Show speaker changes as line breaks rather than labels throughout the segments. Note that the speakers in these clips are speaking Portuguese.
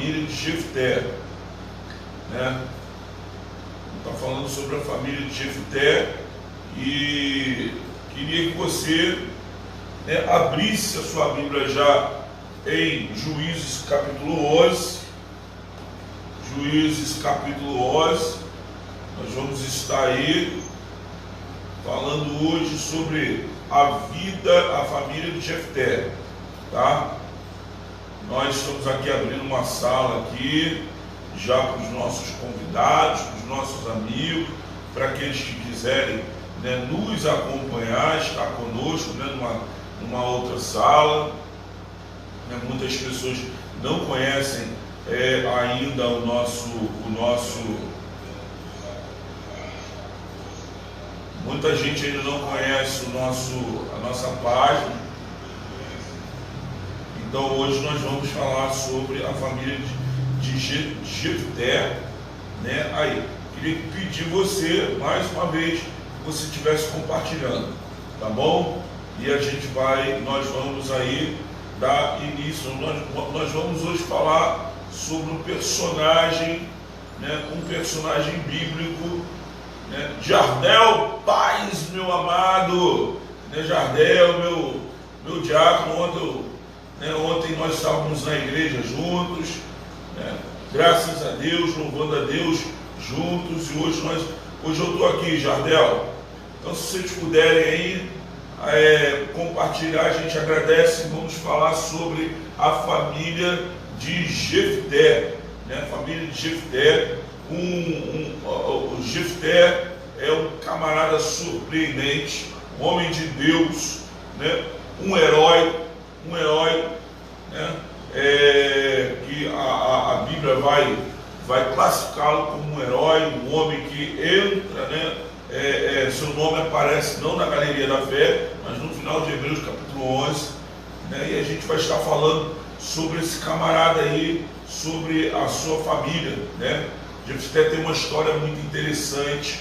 família de Jefté, né? Está falando sobre a família de Jefté e queria que você, né, abrisse a sua Bíblia já em Juízes capítulo 11. Juízes capítulo 11. Nós vamos estar aí falando hoje sobre a vida, a família de Jefté, tá? Nós estamos aqui abrindo uma sala aqui, já para os nossos convidados, para os nossos amigos, para aqueles que quiserem, né, nos acompanhar, estar conosco, né, numa outra sala. Né, muitas pessoas não conhecem ainda o nosso. Muita gente ainda não conhece a nossa página. Então hoje nós vamos falar sobre a família de Jefté, né? Aí, queria pedir você, mais uma vez, que você estivesse compartilhando, tá bom? E nós vamos aí dar início. Nós vamos hoje falar sobre um personagem, né? Um personagem bíblico, né? Jardel Paz, meu amado, né? Jardel, meu diácono. Ontem nós estávamos na igreja juntos, né? Graças a Deus, louvando a Deus juntos, e hoje eu estou aqui, Jardel. Então, se vocês puderem aí compartilhar, a gente agradece. Vamos falar sobre a família de Jefté, né? A família de Jefté. O Jefté é um camarada surpreendente, um homem de Deus, né? Um herói, né? Que a Bíblia vai classificá-lo como um herói, um homem que entra, né? Seu nome aparece não na galeria da fé, mas no final de Hebreus capítulo 11, né? E a gente vai estar falando sobre esse camarada aí, sobre a sua família, né? Jefté tem uma história muito interessante.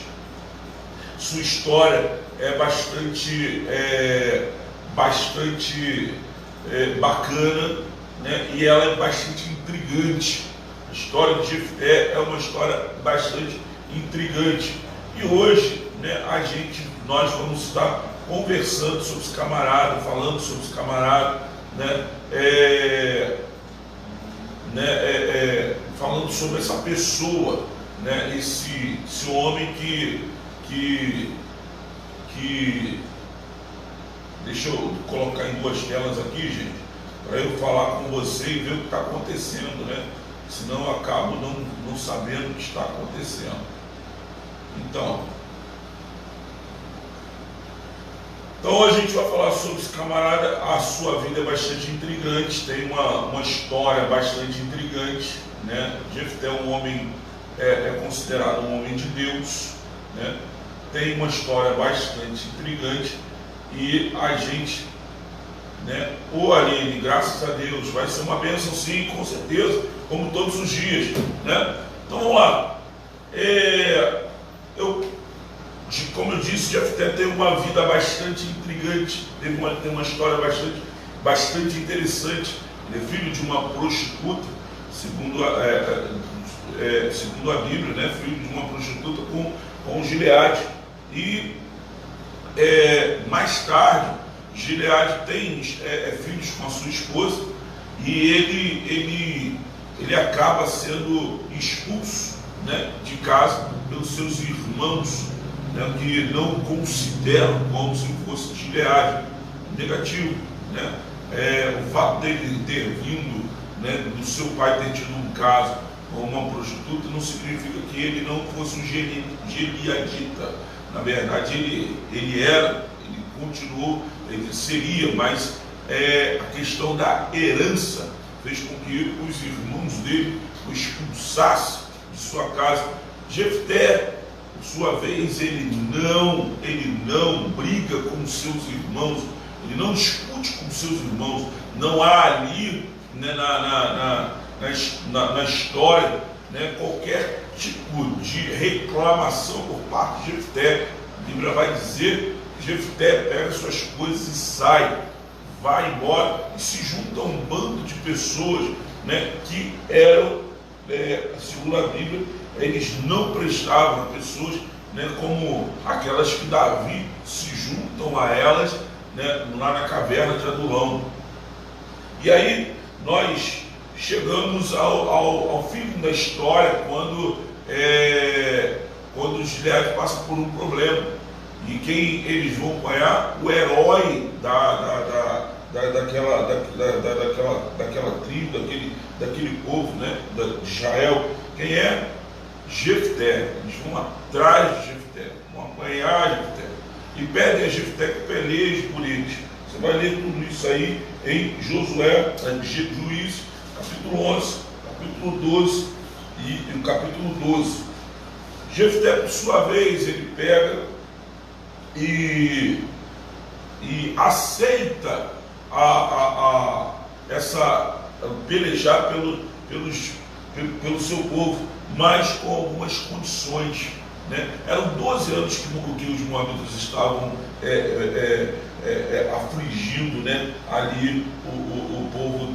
Sua história é bastante bacana, né? E ela é bastante intrigante. A história de Jefté é uma história bastante intrigante. E hoje, né, nós vamos estar conversando sobre esse camarada, falando sobre esse camarada, né? Falando sobre essa pessoa, né? Esse homem que deixa eu colocar em duas telas aqui, gente, para eu falar com você e ver o que está acontecendo, né? Senão eu acabo não sabendo o que está acontecendo. Então hoje a gente vai falar sobre esse camarada. A sua vida é bastante intrigante, tem uma história bastante intrigante, né? Jefté é um homem, é considerado um homem de Deus, né? Tem uma história bastante intrigante. E a gente, né, Aline, graças a Deus, vai ser uma bênção, sim, com certeza, como todos os dias, né? Então vamos lá. Como eu disse, Jefté tem uma vida bastante intrigante, tem uma história bastante interessante. Ele é filho de uma prostituta, segundo a Bíblia, né? Filho de uma prostituta com Gileade. E mais tarde, Gileade tem filhos com a sua esposa, e ele acaba sendo expulso, né, de casa pelos seus irmãos, né, que não consideram como se fosse Gileade. Negativo, né? O fato dele ter vindo, né, do seu pai ter tido um caso com uma prostituta não significa que ele não fosse um gileadita. Na verdade, ele continuou, ele seria, mas a questão da herança fez com que os irmãos dele o expulsassem de sua casa. Jefté, por sua vez, ele não briga com seus irmãos, ele não discute com seus irmãos. Não há ali, né, na história, né, qualquer tipo de reclamação por parte de Jefté. A Bíblia vai dizer que Jefté pega suas coisas e sai, vai embora e se junta a um bando de pessoas, né, que eram, segundo a Bíblia, eles não prestavam a pessoas, né, como aquelas que Davi se juntam a elas, né, lá na caverna de Adulão. E aí nós chegamos ao fim da história, quando os Leves passam por um problema. E quem eles vão apanhar? O herói daquela tribo, daquele povo, né, de Israel. Quem é? Jefté. Eles vão atrás de Jefté, vão apanhar Jefté e pedem a Jefté que peleje por eles. Você vai ler tudo isso aí em Josué, Juízes, capítulo 11, capítulo 12 e o capítulo 12. Jefté, por sua vez, ele pega e aceita pelejar pelo seu povo, mas com algumas condições, né? Eram 12 anos que os moabitas estavam afligindo, né, ali o povo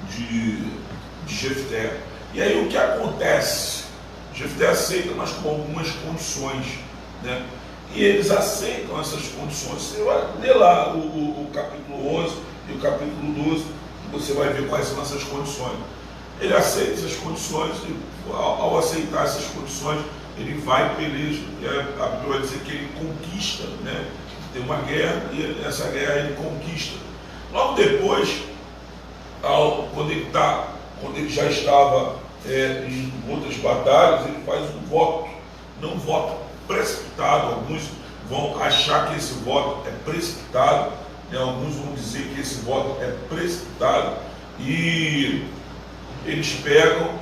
de Jefté. E aí o que acontece? Jefté aceita, mas com algumas condições, né? E eles aceitam essas condições. Você vai ler lá o capítulo 11 e o capítulo 12, que você vai ver quais são essas condições. Ele aceita essas condições, e ao aceitar essas condições, ele vai peleja, e a Bíblia vai dizer que ele conquista, né? Tem uma guerra, e essa guerra ele conquista. Logo depois, quando ele já estava em outras batalhas, ele faz um voto, não um voto precipitado. Alguns vão achar que esse voto é precipitado, né? Alguns vão dizer que esse voto é precipitado, e eles pegam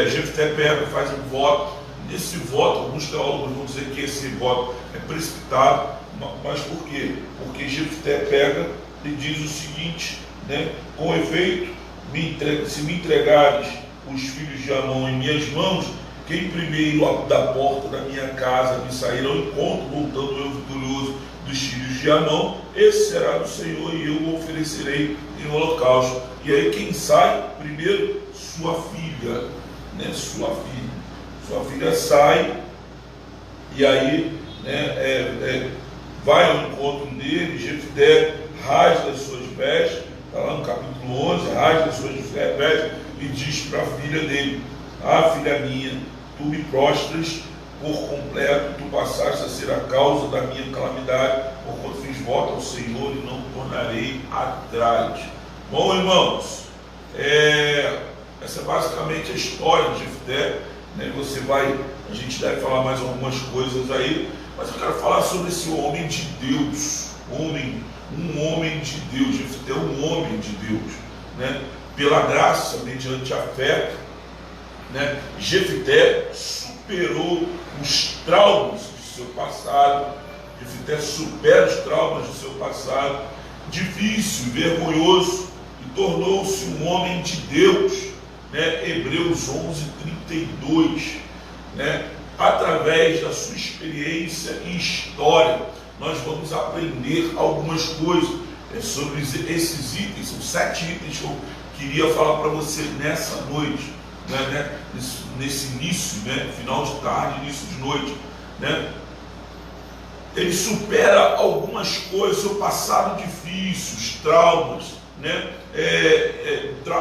Jefté pega, faz um voto. Nesse voto, alguns teólogos vão dizer que esse voto é precipitado, mas por quê? Porque Jefté pega e diz o seguinte, né? Com efeito, se me entregares os filhos de Amon em minhas mãos, quem primeiro da porta da minha casa me sair ao encontro, voltando eu vitorioso dos filhos de Amon, esse será do Senhor, e eu o oferecerei em holocausto. E aí quem sai primeiro? Sua filha, né? Sua filha sai, e aí, né, vai ao encontro dele. Jefté rasga as suas vestes, está lá no capítulo 11, rasga as suas vestes e diz para a filha dele: ah, filha minha, tu me prostras por completo, tu passaste a ser a causa da minha calamidade, porquanto fiz voto ao Senhor e não tornarei atrás. Bom, irmãos, essa é basicamente a história de Jefté, né? A gente deve falar mais algumas coisas aí, mas eu quero falar sobre esse homem de Deus, um homem de Deus. Jefté é um homem de Deus, né? Pela graça, mediante a fé, né? Jefté superou os traumas do seu passado. Jefté supera os traumas do seu passado, difícil, vergonhoso, e tornou-se um homem de Deus, né? Hebreus 11:32, né? Através da sua experiência e história, nós vamos aprender algumas coisas sobre esses itens. São 7 itens que eu queria falar para você nessa noite, né? Nesse início, né? Final de tarde, início de noite, né? Ele supera algumas coisas, seu passado difícil, os traumas, né?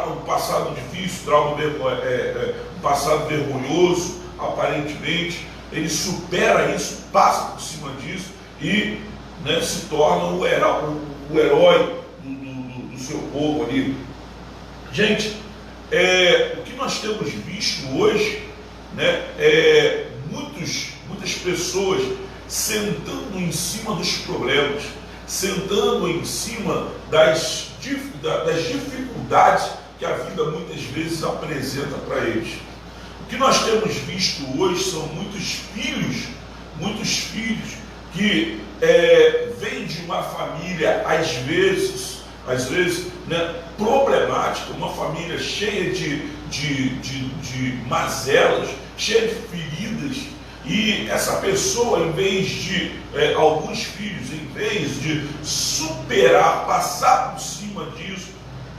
Um passado difícil, um passado vergonhoso, aparentemente. Ele supera isso, passa por cima disso e, né, se torna o herói do seu povo ali. Gente, o que nós temos visto hoje, né, muitas pessoas sentando em cima dos problemas, sentando em cima das dificuldades que a vida muitas vezes apresenta para eles. O que nós temos visto hoje são muitos filhos que vêm de uma família, às vezes, né, problemática, uma família cheia de mazelas, cheia de feridas, e essa pessoa, em vez de, alguns filhos, em vez de superar, passar por cima disso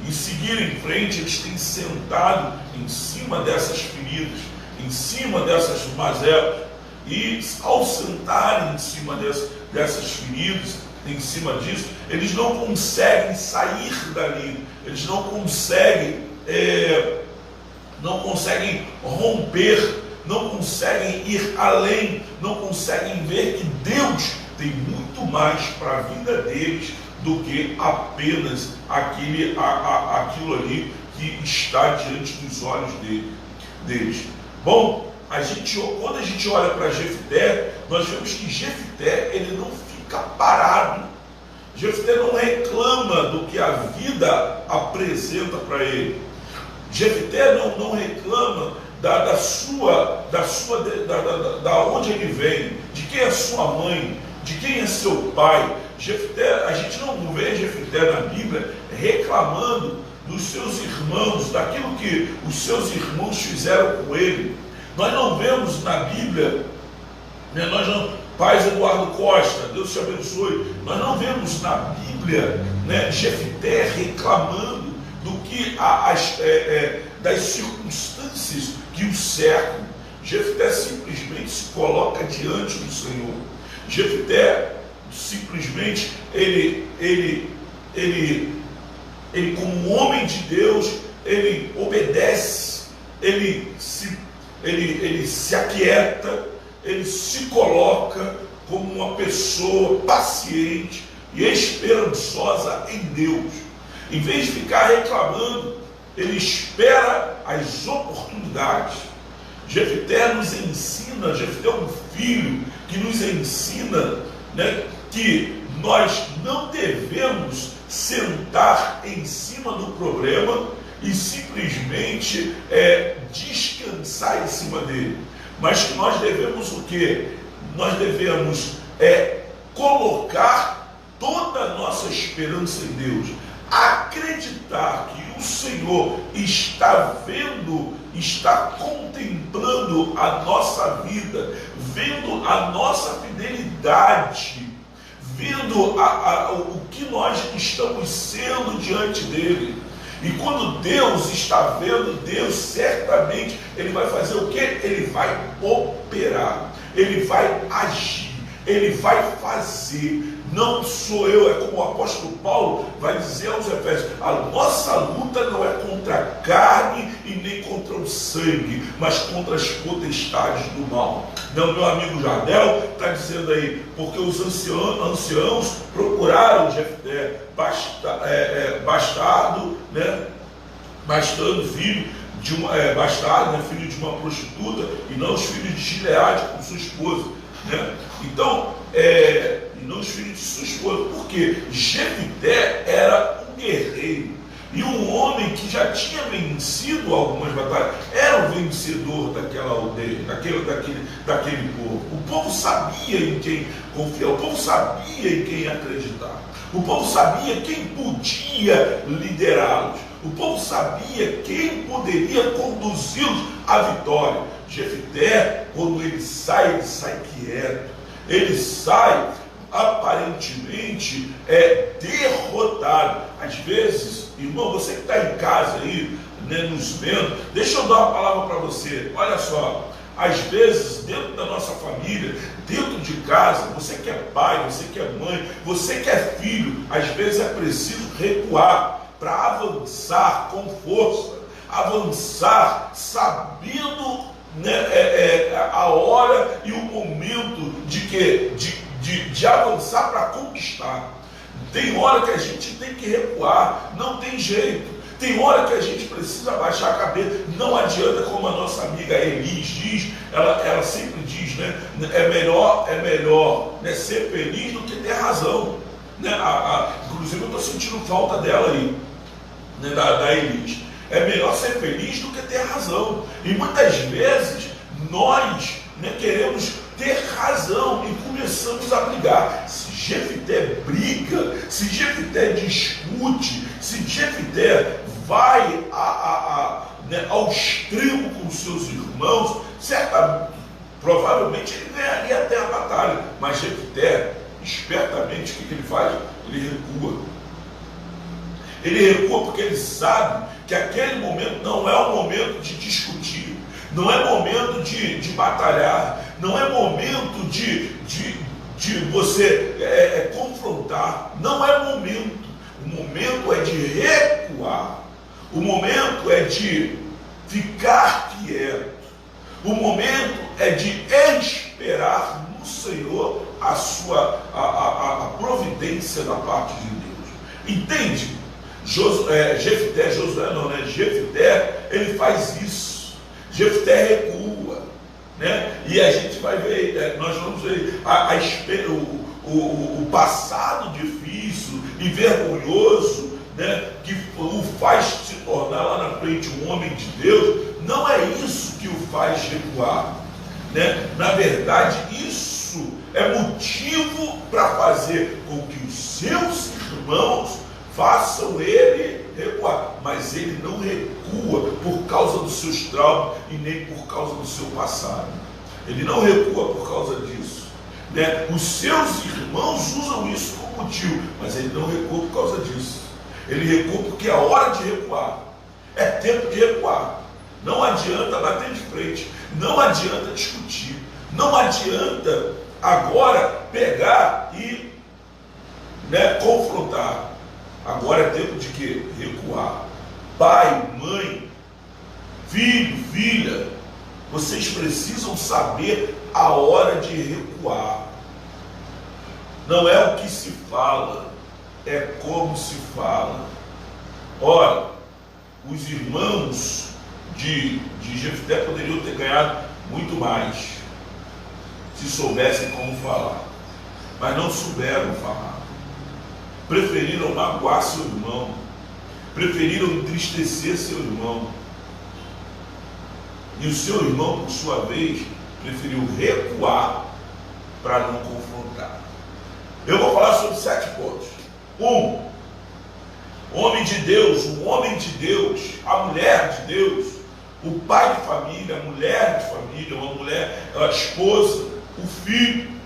e seguir em frente, eles têm sentado em cima dessas feridas, em cima dessas mazelas, e ao sentarem em cima dessas feridas, em cima disso, eles não conseguem sair dali, eles não conseguem romper, não conseguem ir além, não conseguem ver que Deus tem muito mais para a vida deles do que apenas aquilo ali que está diante dos olhos deles. Bom, quando a gente olha para Jefté, nós vemos que Jefté, ele não fica parado. Jefté não reclama do que a vida apresenta para ele. Jefté não reclama da onde ele vem, de quem é sua mãe, de quem é seu pai. Jefté, a gente não vê Jefté na Bíblia reclamando dos seus irmãos, daquilo que os seus irmãos fizeram com ele. Nós não vemos na Bíblia, né, Paz Eduardo Costa, Deus te abençoe, nós não vemos na Bíblia, né, Jefté reclamando do que das circunstâncias que o cercam. Jefté simplesmente se coloca diante do Senhor. Jefté simplesmente ele como homem de Deus, ele obedece, ele se aquieta, ele se coloca como uma pessoa paciente e esperançosa em Deus. Em vez de ficar reclamando, ele espera as oportunidades. Jefté nos ensina, Jefté é um filho que nos ensina, né, que nós não devemos sentar em cima do problema e simplesmente descansar em cima dele, mas que nós devemos o quê? Nós devemos colocar toda a nossa esperança em Deus, acreditar que o Senhor está vendo, está contemplando a nossa vida, vendo a nossa fidelidade, vendo o que nós estamos sendo diante dele. E quando Deus está vendo, Deus certamente, ele vai fazer o quê? Ele vai operar, ele vai agir, ele vai fazer. Não sou eu, é como o apóstolo Paulo vai dizer aos Efésios: a nossa luta não é contra a carne e nem contra o sangue, mas contra as potestades do mal. Não, meu amigo Jardel está dizendo aí, porque os anciãos procuraram Jefté, bastardo, né? Filho de filho de uma prostituta, e não os filhos de Gileade com sua esposa, né? Então, e não os filhos de sua esposa, porque Jefté era um guerreiro e um homem que já tinha vencido algumas batalhas, era o vencedor daquela aldeia, daquele povo. O povo sabia em quem confiar, o povo sabia em quem acreditar, o povo sabia quem podia liderá-los, o povo sabia quem poderia conduzi-los à vitória. Jefté, quando ele sai quieto, ele sai aparentemente derrotado. Às vezes, irmão, você que está em casa aí, né, nos vendo, deixa eu dar uma palavra para você. Olha só, às vezes dentro da nossa família, dentro de casa, você que é pai, você que é mãe, você que é filho, às vezes é preciso recuar para avançar com força, avançar sabendo, né, a hora e o momento de avançar para conquistar. Tem hora que a gente tem que recuar, não tem jeito. Tem hora que a gente precisa baixar a cabeça. Não adianta, como a nossa amiga Elis diz, ela sempre diz, né? É melhor, né, ser feliz do que ter razão, né? Inclusive eu estou sentindo falta dela aí, né, da Elis. É melhor ser feliz do que ter razão. E muitas vezes nós, né, queremos ter razão e começamos a brigar. Se Jefté briga, se Jefté discute, se Jefté vai né, ao extremo com seus irmãos, provavelmente ele ganharia até a batalha. Mas Jefté, espertamente, o que ele faz? Ele recua. Ele recua porque ele sabe que aquele momento não é o momento de discutir, não é momento de batalhar, não é momento de você confrontar, não é momento. O momento é de recuar, o momento é de ficar quieto, o momento é de esperar no Senhor a providência da parte de Deus. Entende? Jefté, ele faz isso. Jefté recua, né? E a gente vai ver, nós vamos ver o passado difícil e vergonhoso, né, que o faz se tornar lá na frente um homem de Deus. Não é isso que o faz recuar, né? Na verdade, isso é motivo para fazer com que os seus irmãos façam ele recuar. Mas ele não recua por causa dos seus traumas e nem por causa do seu passado. Ele não recua por causa disso, né? Os seus irmãos usam isso como motivo, mas ele não recua por causa disso. Ele recua porque é hora de recuar. É tempo de recuar. Não adianta bater de frente, não adianta discutir, não adianta agora pegar e, né, confrontar. Agora é tempo de quê? Recuar. Pai, mãe, filho, filha, vocês precisam saber a hora de recuar. Não é o que se fala, é como se fala. Ora, os irmãos de Jefté poderiam ter ganhado muito mais se soubessem como falar, mas não souberam falar. Preferiram magoar seu irmão, preferiram entristecer seu irmão, e o seu irmão, por sua vez, preferiu recuar para não confrontar. Eu vou falar sobre 7 pontos. 1. Homem de Deus, o homem de Deus, a mulher de Deus, o pai de família, a mulher de família, uma mulher, a esposa, o filho,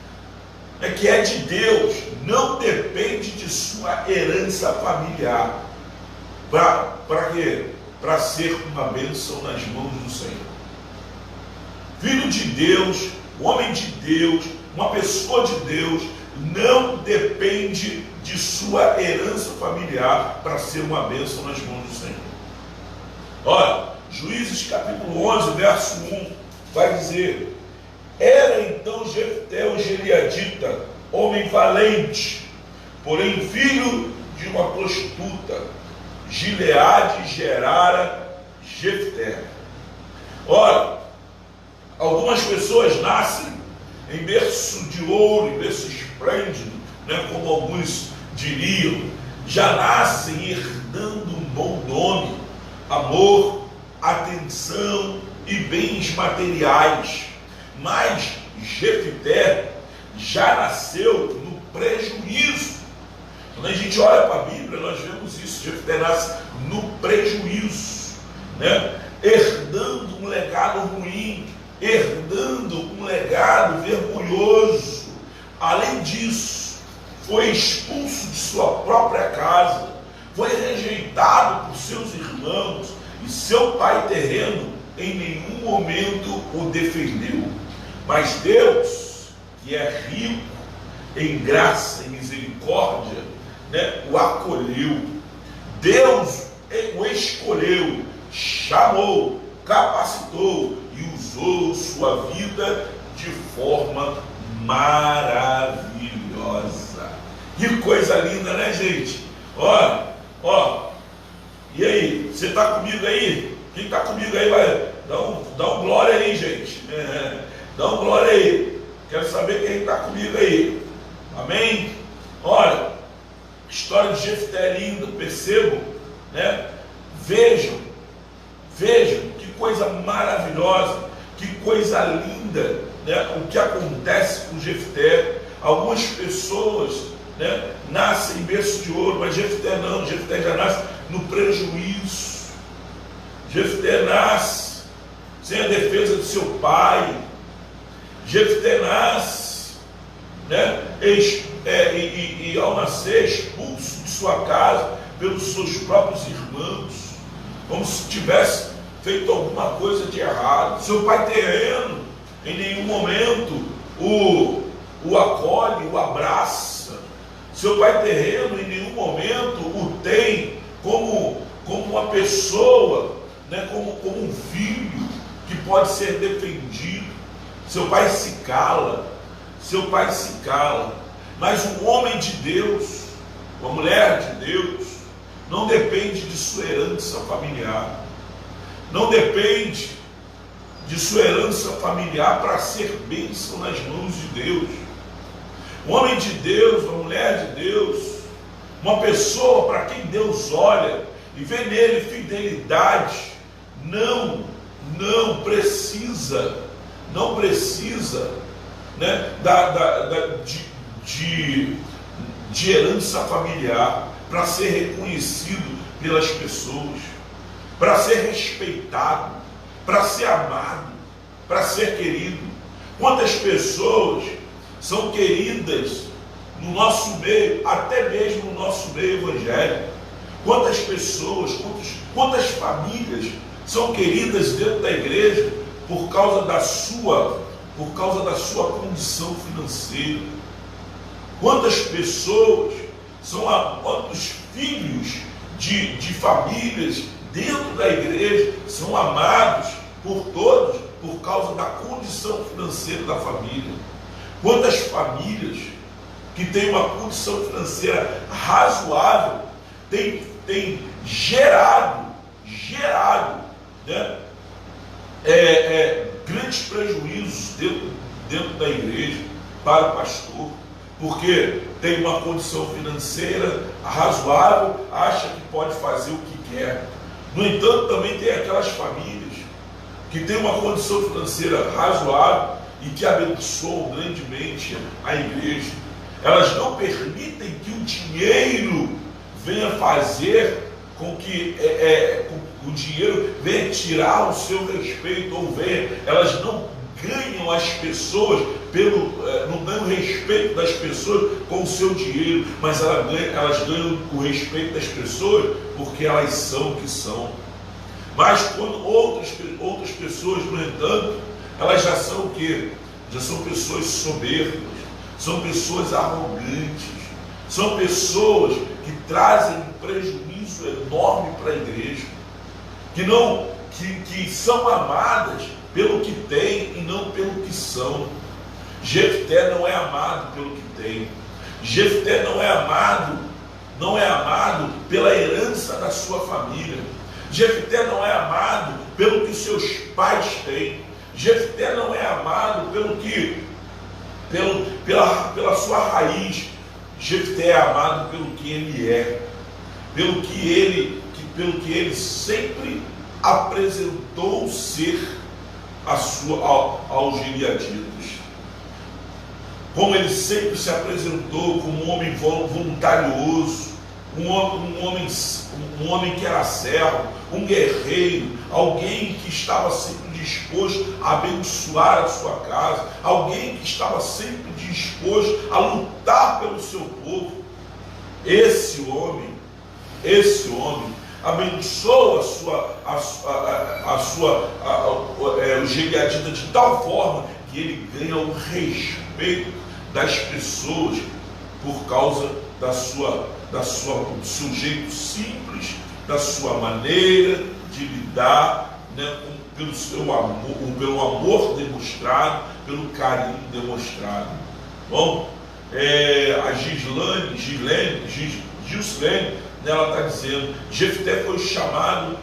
que é de Deus, não depende de sua herança familiar. Para quê? Para ser uma bênção nas mãos do Senhor. Filho de Deus, homem de Deus, uma pessoa de Deus, não depende de sua herança familiar para ser uma bênção nas mãos do Senhor. Olha, Juízes capítulo 11, verso 1, vai dizer: era então Jefté o Gileadita, homem valente, porém filho de uma prostituta. Gileade gerara Jefté. Olha, algumas pessoas nascem em berço de ouro, em berço esplêndido, né, como alguns diriam, já nascem herdando um bom nome, amor, atenção e bens materiais. Mas Jefté já nasceu no prejuízo. Quando a gente olha para a Bíblia, nós vemos isso. Jefté nasce no prejuízo, né? Herdando um legado ruim, herdando um legado vergonhoso. Além disso, foi expulso de sua própria casa, foi rejeitado por seus irmãos, e seu pai terreno em nenhum momento o defendeu. Mas Deus, que é rico em graça e misericórdia, né, o acolheu. Deus o escolheu, chamou, capacitou e usou sua vida de forma maravilhosa. Que coisa linda, né, gente? Olha, e aí, você está comigo aí? Quem está comigo aí vai dá um glória aí, gente. Dá um glória aí. Quero saber quem está comigo aí. Amém? Olha, a história de Jefté é linda, percebam, né? Vejam que coisa maravilhosa, que coisa linda, né? O que acontece com Jefté. Algumas pessoas, né, nascem em berço de ouro, mas Jefté não. Jefté já nasce no prejuízo. Jefté nasce sem a defesa de seu pai. Jefté nasce, né? E ao nascer, expulso de sua casa pelos seus próprios irmãos, como se tivesse feito alguma coisa de errado. Seu pai terreno, em nenhum momento, o acolhe, o abraça. Seu pai terreno, em nenhum momento, o tem como uma pessoa, né? como um filho que pode ser defendido. Seu pai se cala, mas um homem de Deus, uma mulher de Deus, não depende de sua herança familiar, não depende de sua herança familiar para ser bênção nas mãos de Deus. Um homem de Deus, uma mulher de Deus, uma pessoa para quem Deus olha e vê nele fidelidade, não precisa, né, de herança familiar para ser reconhecido pelas pessoas, para ser respeitado, para ser amado, para ser querido. Quantas pessoas são queridas no nosso meio, até mesmo no nosso meio evangélico? Quantas pessoas, quantas famílias são queridas dentro da igreja por causa da sua condição financeira? Quantas pessoas quantos filhos de famílias dentro da igreja são amados por todos por causa da condição financeira da família? Quantas famílias que têm uma condição financeira razoável têm gerado, né, grandes prejuízos dentro da igreja para o pastor, porque tem uma condição financeira razoável, acha que pode fazer o que quer. No entanto, também tem aquelas famílias que têm uma condição financeira razoável e que abençoam grandemente a igreja. Elas não permitem que o dinheiro venha fazer com que o dinheiro venha tirar o seu respeito, ou elas não ganham as pessoas não ganham o respeito das pessoas com o seu dinheiro, mas elas ganham o respeito das pessoas porque elas são o que são. Mas quando outras pessoas, no entanto, elas já são o quê? Já são pessoas soberbas, são pessoas arrogantes, são pessoas que trazem um prejuízo enorme para a igreja, que são amadas pelo que têm e não pelo que são. Jefté não é amado pelo que tem. Jefté não é amado pela herança da sua família. Jefté não é amado pelo que seus pais têm. Jefté não é amado pela sua raiz. Jefté é amado pelo que ele é, pelo que ele sempre apresentou ser aos gileaditas. Como ele sempre se apresentou como um homem voluntarioso, um homem que era servo, um guerreiro, alguém que estava sempre disposto a abençoar a sua casa, alguém que estava sempre disposto a lutar pelo seu povo. Esse homem abençoa o gileadita de tal forma que ele ganha o respeito das pessoas por causa do seu jeito simples, da sua maneira de lidar, né, pelo amor demonstrado, pelo carinho demonstrado. Bom, a Gislene, ela está dizendo, Jefté foi chamado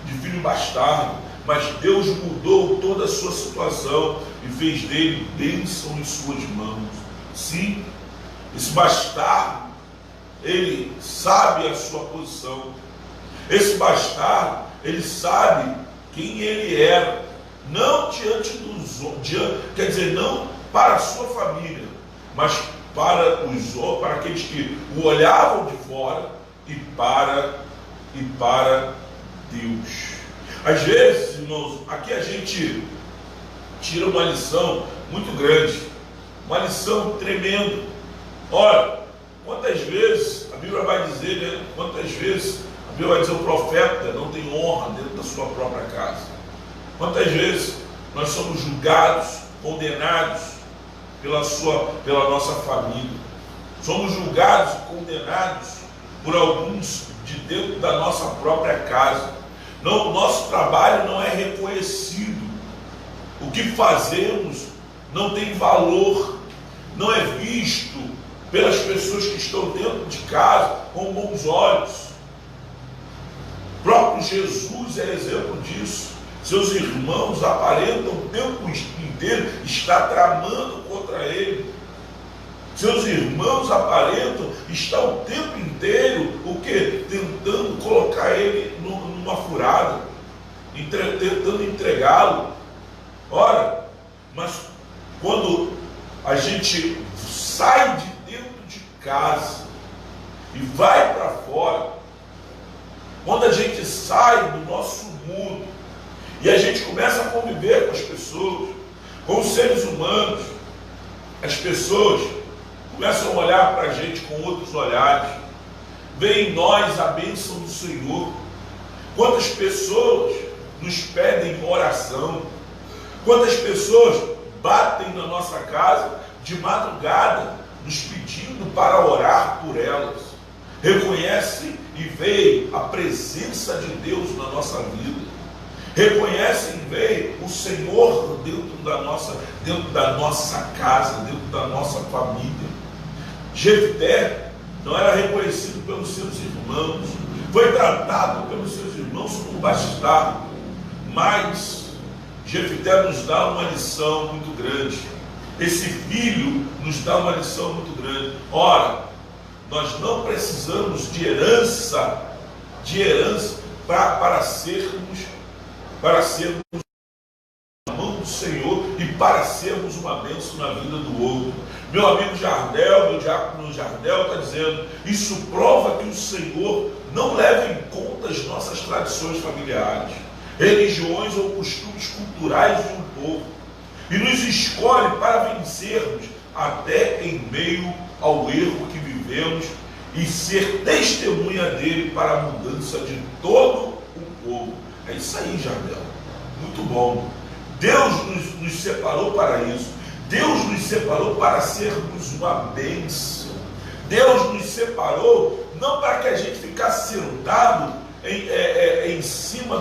de filho bastardo, mas Deus mudou toda a sua situação e fez dele bênção em suas mãos. Sim, esse bastardo, ele sabe a sua posição. Esse bastardo, ele sabe quem ele era, não não para a sua família, mas para aqueles que o olhavam de fora e para Deus. Às vezes, irmãos, aqui a gente tira uma lição muito grande, uma lição tremenda. Olha, quantas vezes a Bíblia vai dizer, né? Quantas vezes a Bíblia vai dizer o profeta não tem honra dentro da sua própria casa? Quantas vezes nós somos julgados, condenados pela nossa família? Somos julgados e condenados por alguns de dentro da nossa própria casa. Não, o nosso trabalho não é reconhecido. O que fazemos não tem valor, não é visto pelas pessoas que estão dentro de casa com bons olhos. O próprio Jesus é exemplo disso. Seus irmãos aparentam o tempo inteiro estar tramando contra ele. Seus irmãos aparentam estar o tempo inteiro o quê? Tentando colocar ele numa furada, tentando entregá-lo. Ora, mas quando a gente sai de dentro de casa e vai para fora, quando a gente sai do nosso mundo e a gente começa a conviver com as pessoas, com os seres humanos, as pessoas começam a olhar para a gente com outros olhares, vê em nós a bênção do Senhor. Quantas pessoas nos pedem oração, quantas pessoas batem na nossa casa de madrugada, nos pedindo para orar por elas, reconhecem e veem a presença de Deus na nossa vida, reconhecem e veem o Senhor dentro da nossa casa, dentro da nossa família. Jefté não era reconhecido pelos seus irmãos, foi tratado pelos seus irmãos como bastardo, mas Jefté nos dá uma lição muito grande. Esse filho nos dá uma lição muito grande. Ora, nós não precisamos de herança para sermos a mão do Senhor e para sermos uma bênção na vida do outro. Meu amigo Jardel, meu diácono Jardel está dizendo, isso prova que o Senhor não leva em conta as nossas tradições familiares, religiões ou costumes culturais de um povo, e nos escolhe para vencermos até em meio ao erro que vivemos e ser testemunha dele para a mudança de todo o povo. É isso aí, Jardel, muito bom. Deus nos separou para isso. Deus nos separou para sermos uma bênção. Deus nos separou não para que a gente ficasse sentado em cima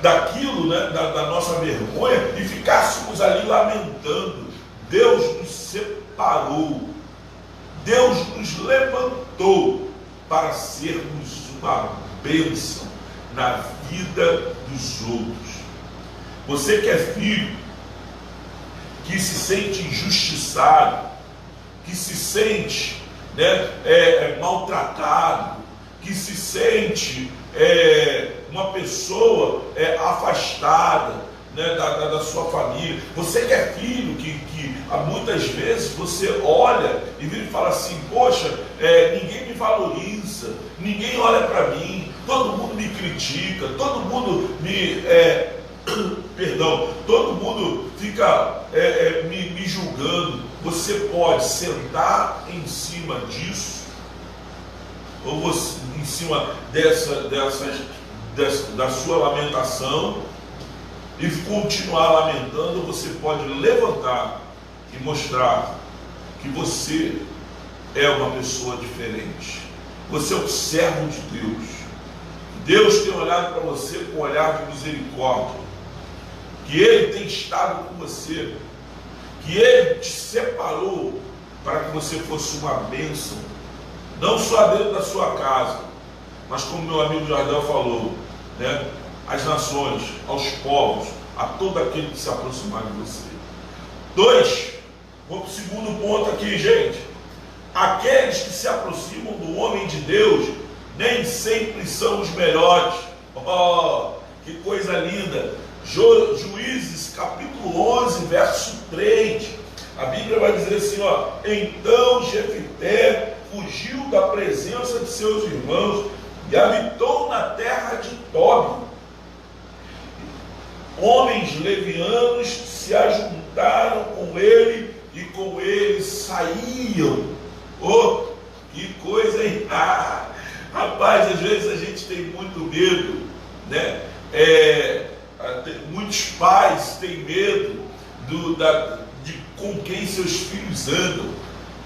daquilo, né, da nossa vergonha, e ficássemos ali lamentando. Deus nos separou, Deus nos levantou para sermos uma bênção na vida dos outros. Você que é filho, que se sente injustiçado, que se sente, né, maltratado, que se sente uma pessoa afastada, né, da sua família. Você que é filho, que muitas vezes você olha e vira e fala assim, poxa, ninguém me valoriza, ninguém olha para mim, todo mundo me critica, todo mundo todo mundo fica me julgando. Você pode sentar em cima disso, ou você, em cima da sua lamentação, e continuar lamentando, ou você pode levantar e mostrar que você é uma pessoa diferente. Você é um servo de Deus. Deus tem olhado para você com um olhar de misericórdia, que Ele tem estado com você, que Ele te separou para que você fosse uma bênção, não só dentro da sua casa, mas como meu amigo Jardel falou, né, às nações, aos povos, a todo aquele que se aproximar de você. 2, vamos para o segundo ponto aqui, gente. Aqueles que se aproximam do homem de Deus nem sempre são os melhores. Oh, que coisa linda! Juízes capítulo 11, verso 3. A Bíblia vai dizer assim, ó: então Jefté fugiu da presença de seus irmãos e habitou na terra de Tobi, homens levianos se ajuntaram com ele e com ele saíam. Oh, que coisa, hein? Ah, rapaz, às vezes a gente tem muito medo, né? Muitos pais têm medo de com quem seus filhos andam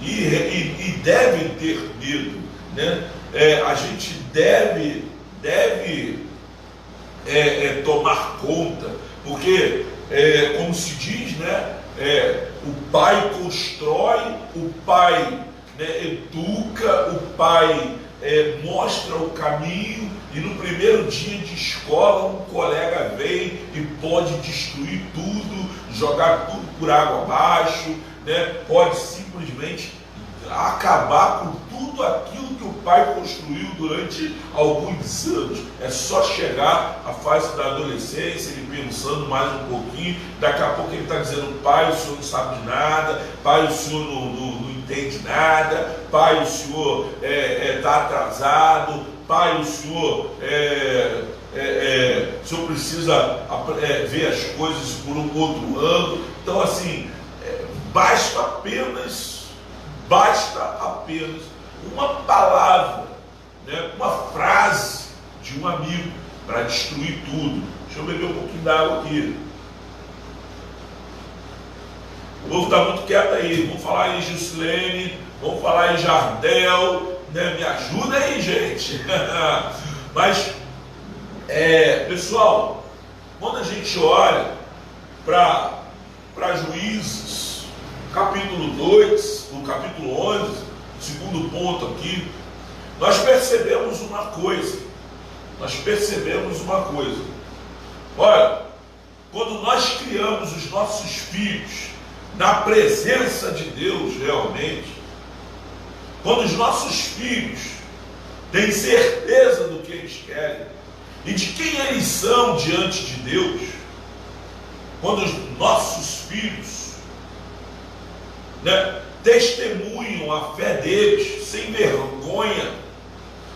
e devem ter medo, né? A gente deve tomar conta, porque como se diz, né? O pai constrói, o pai, né, educa, o pai mostra o caminho, e no primeiro dia de escola um colega vem e pode destruir tudo, jogar tudo por água abaixo, né? Pode simplesmente acabar com tudo aquilo que o pai construiu durante alguns anos. É só chegar à fase da adolescência, ele pensando mais um pouquinho, daqui a pouco ele está dizendo: pai, o senhor não sabe de nada, pai, o senhor não entende nada, pai, o senhor está atrasado, pai, o senhor precisa ver as coisas por um outro ângulo. Então, assim, basta apenas uma palavra, né, uma frase de um amigo para destruir tudo. Deixa eu beber um pouquinho d'água aqui. O povo está muito quieto aí. Vamos falar em Gislene, vamos falar em Jardel, né? Me ajuda aí, gente. Mas, pessoal, quando a gente olha para Juízes, capítulo 2, no capítulo 11, segundo ponto aqui, nós percebemos uma coisa. Olha, quando nós criamos os nossos filhos na presença de Deus realmente, quando os nossos filhos têm certeza do que eles querem e de quem eles são diante de Deus, quando os nossos filhos, né, testemunham a fé deles sem vergonha,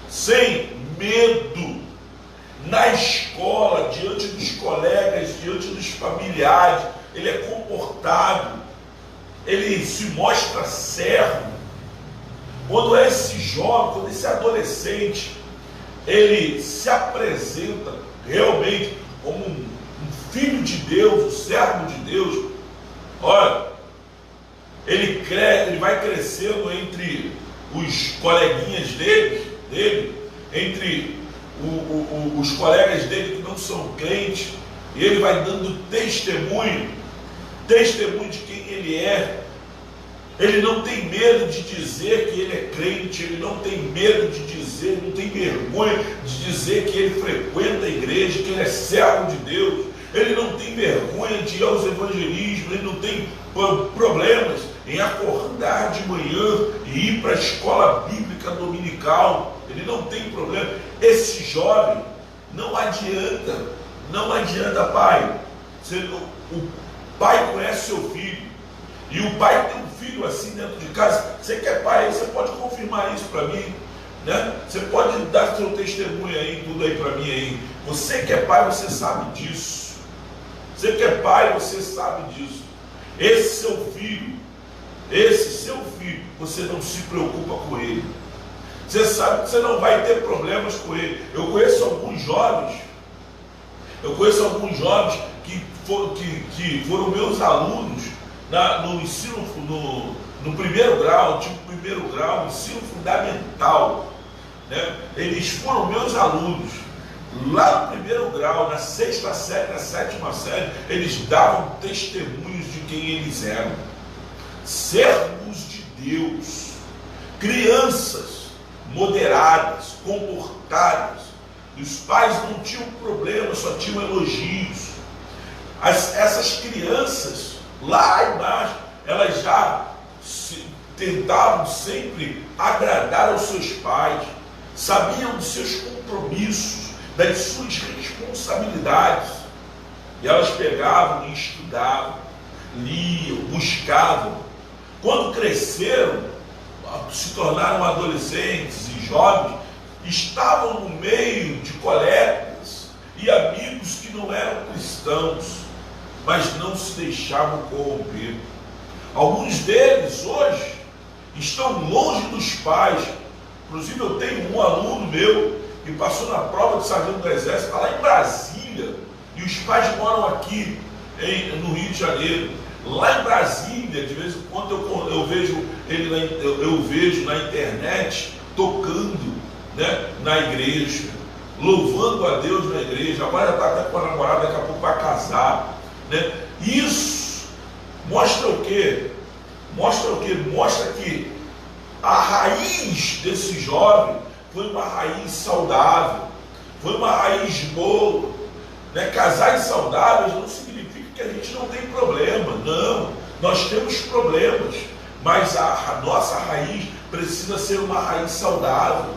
sem medo, na escola, diante dos colegas, diante dos familiares, ele é comportado, ele se mostra servo. Quando esse jovem, quando esse adolescente, ele se apresenta realmente como um filho de Deus, um servo de Deus, olha, ele vai crescendo entre os coleguinhas dele, entre os colegas dele que não são crentes, e ele vai dando testemunho de quem ele é. Ele não tem medo de dizer que ele é crente, ele não tem medo de dizer, não tem vergonha de dizer que ele frequenta a igreja, que ele é servo de Deus. Ele não tem vergonha de ir aos evangelismos, ele não tem problemas em acordar de manhã e ir para a escola bíblica dominical. Ele não tem problema. Esse jovem, não adianta, pai. O pai conhece seu filho, e o pai tem um filho assim dentro de casa. Você que é pai, você pode confirmar isso para mim, né? Você pode dar seu testemunho aí, tudo aí para mim aí. Você que é pai, você sabe disso. Você que é pai, você sabe disso. Esse seu filho, você não se preocupa com ele. Você sabe que você não vai ter problemas com ele. Eu conheço alguns jovens que foram meus alunos no ensino, no primeiro grau, ensino fundamental, né? Eles foram meus alunos. Lá no primeiro grau, na 6ª série, na 7ª série, eles davam testemunhos de quem eles eram. Servos de Deus, crianças moderadas, comportadas. Os pais não tinham problema, só tinham elogios. Essas crianças, lá embaixo, elas já tentavam sempre agradar aos seus pais, sabiam dos seus compromissos, das suas responsabilidades, e elas pegavam e estudavam, liam, buscavam. Quando cresceram, se tornaram adolescentes e jovens, estavam no meio de colegas, e amigos que não eram cristãos, mas não se deixavam corromper. Alguns deles hoje estão longe dos pais. Inclusive eu tenho um aluno meu que passou na prova de sargento do exército, está lá em Brasília, e os pais moram aqui no Rio de Janeiro. Lá em Brasília, de vez em quando eu vejo ele eu vejo na internet tocando, né, na igreja, louvando a Deus na igreja. Agora está até com a namorada, daqui a pouco vai casar, né? Isso mostra o quê? Mostra que a raiz desse jovem foi uma raiz saudável, foi uma raiz boa, né? Casais saudáveis não significa que a gente não tem problema, não, nós temos problemas, mas a nossa raiz precisa ser uma raiz saudável,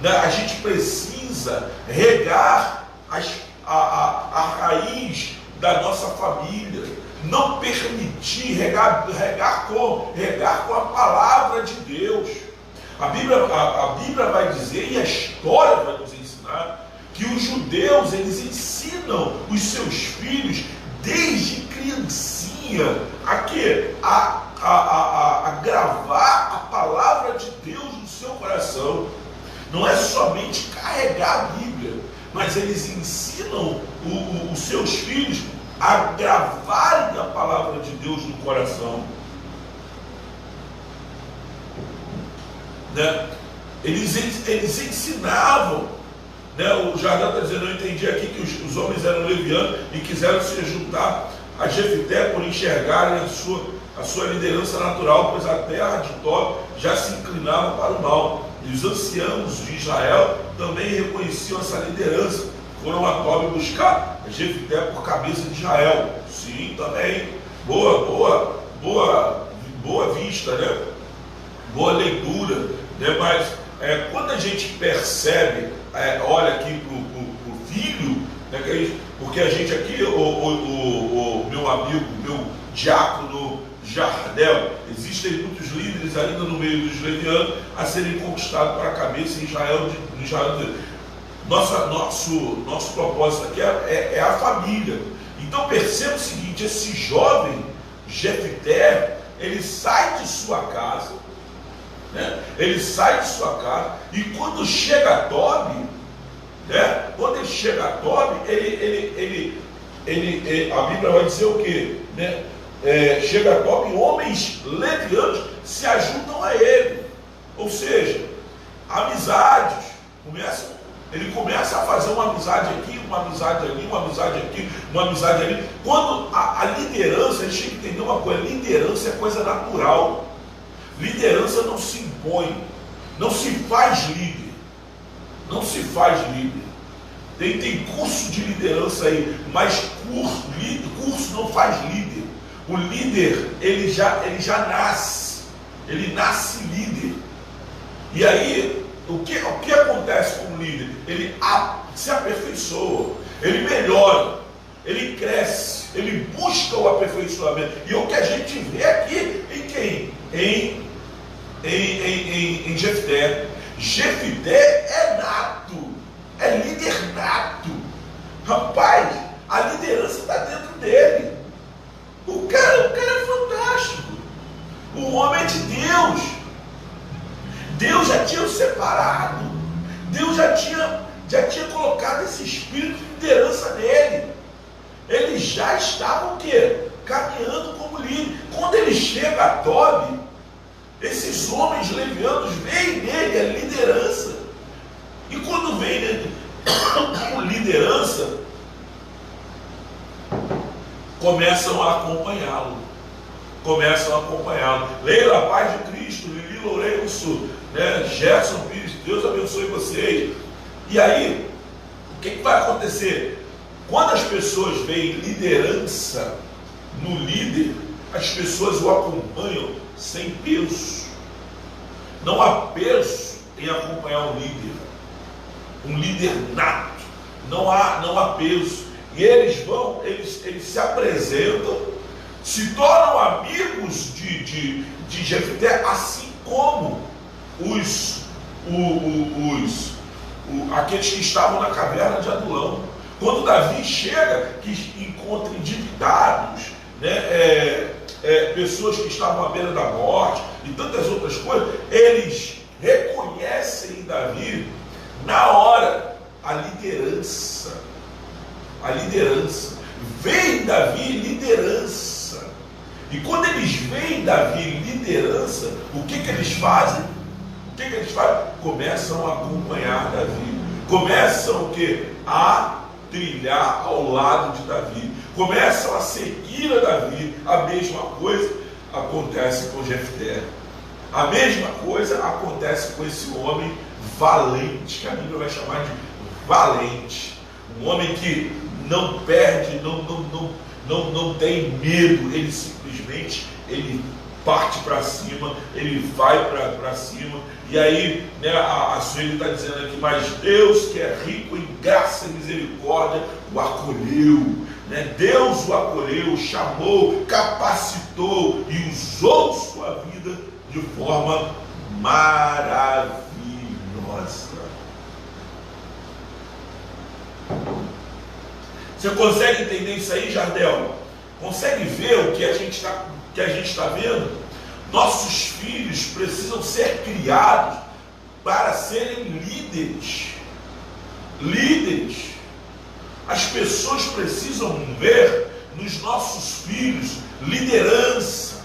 né? A gente precisa regar a raiz da nossa família, não permitir regar com a palavra de Deus. A Bíblia vai dizer, e a história vai nos ensinar, que os judeus, eles ensinam os seus filhos desde criancinha a gravar a palavra de Deus no seu coração. Não é somente carregar a Bíblia, mas eles ensinam os seus filhos a gravarem a palavra de Deus no coração, né? Eles ensinavam, né? O Jardão está dizendo, eu entendi aqui que os homens eram levianos e quiseram se juntar a Jefté por enxergarem a sua liderança natural, pois a terra de Tó já se inclinava para o mal, e os anciãos de Israel também reconheciam essa liderança. Foram a Tob buscar a Jefté por cabeça de Israel. Sim, também. Boa vista, né? Boa leitura, né? Mas quando a gente percebe, olha aqui para o filho, né? Porque a gente aqui, o meu amigo, meu diácono Jardel, existem muitos líderes ainda no meio dos levianos a serem conquistados para a cabeça em Israel. Nosso propósito aqui é a família. Então perceba o seguinte: esse jovem Jefté, ele sai de sua casa, né? Ele sai de sua casa, e quando chega a Tob, né? Quando ele chega a Tob, a Bíblia vai dizer o quê? Né? Chega a Tob, homens levianos se ajudam a ele. Ou seja, amizades ele começa a fazer uma amizade aqui, uma amizade ali, uma amizade aqui, uma amizade ali. Quando a liderança, a gente tem que entender uma coisa: liderança é coisa natural. Liderança não se impõe, não se faz líder, não se faz líder. Tem curso de liderança aí, mas curso não faz líder. O líder, ele já nasce, ele nasce líder. E aí, o que acontece com o líder? Ele se aperfeiçoa, ele melhora, ele cresce, ele busca o aperfeiçoamento. E o que a gente vê aqui em quem? Em Jefté. Jefté é nato, é líder nato. Rapaz, a liderança está dentro dele. O cara é fantástico. O homem é de Deus. Deus já tinha o separado. Deus já tinha colocado esse espírito de liderança nele. Ele já estava o quê? Caminhando como líder. Quando ele chega a Tob, esses homens levianos veem nele a liderança. E quando vem nele com liderança, começam a acompanhá-lo. Leila, paz de Cristo, Lili Lourenço, né? Gerson Pires, Deus abençoe vocês. E aí, o que vai acontecer? Quando as pessoas veem liderança no líder, as pessoas o acompanham sem peso. Não há peso em acompanhar um líder nato. Não há peso. E eles se apresentam, se tornam amigos de Jefté, assim como aqueles que estavam na caverna de Adulão. Quando Davi chega, que encontra endividados, né, pessoas que estavam à beira da morte e tantas outras coisas, eles reconhecem em Davi, na hora, a liderança. A liderança. Vê em Davi liderança. E quando eles veem Davi liderança, o que eles fazem? O que eles fazem? Começam a acompanhar Davi. Começam o quê? A trilhar ao lado de Davi. Começam a seguir a Davi. A mesma coisa acontece com Jefté. A mesma coisa acontece com esse homem valente, que a Bíblia vai chamar de valente. Um homem que não perde, não tem medo, ele simplesmente parte para cima, ele vai para cima. E aí, né, a Sueli está dizendo aqui, mas Deus, que é rico em graça e misericórdia, o acolheu, né? Deus o acolheu, chamou, capacitou e usou sua vida de forma maravilhosa. Você consegue entender isso aí, Jardel? Consegue ver o que a gente está vendo? Nossos filhos precisam ser criados para serem líderes. Líderes. As pessoas precisam ver nos nossos filhos liderança.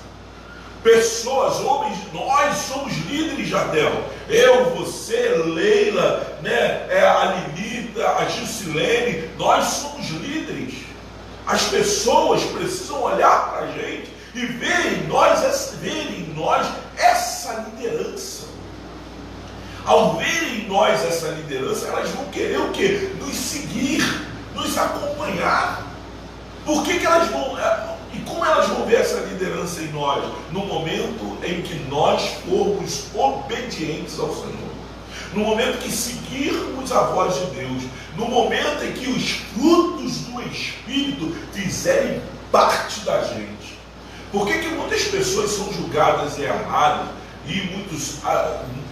Pessoas, homens, nós somos líderes, Jardel. Eu, você, Leila, né, a Lilita, a Gilcilene, nós somos líderes. As pessoas precisam olhar para a gente e verem em nós essa liderança. Ao verem em nós essa liderança, elas vão querer o quê? Nos seguir, nos acompanhar. Por que elas vão... E como elas vão ver essa liderança em nós? No momento em que nós formos obedientes ao Senhor. No momento que seguirmos a voz de Deus. No momento em que os frutos do Espírito fizerem parte da gente. Por que muitas pessoas são julgadas erradas e muitos,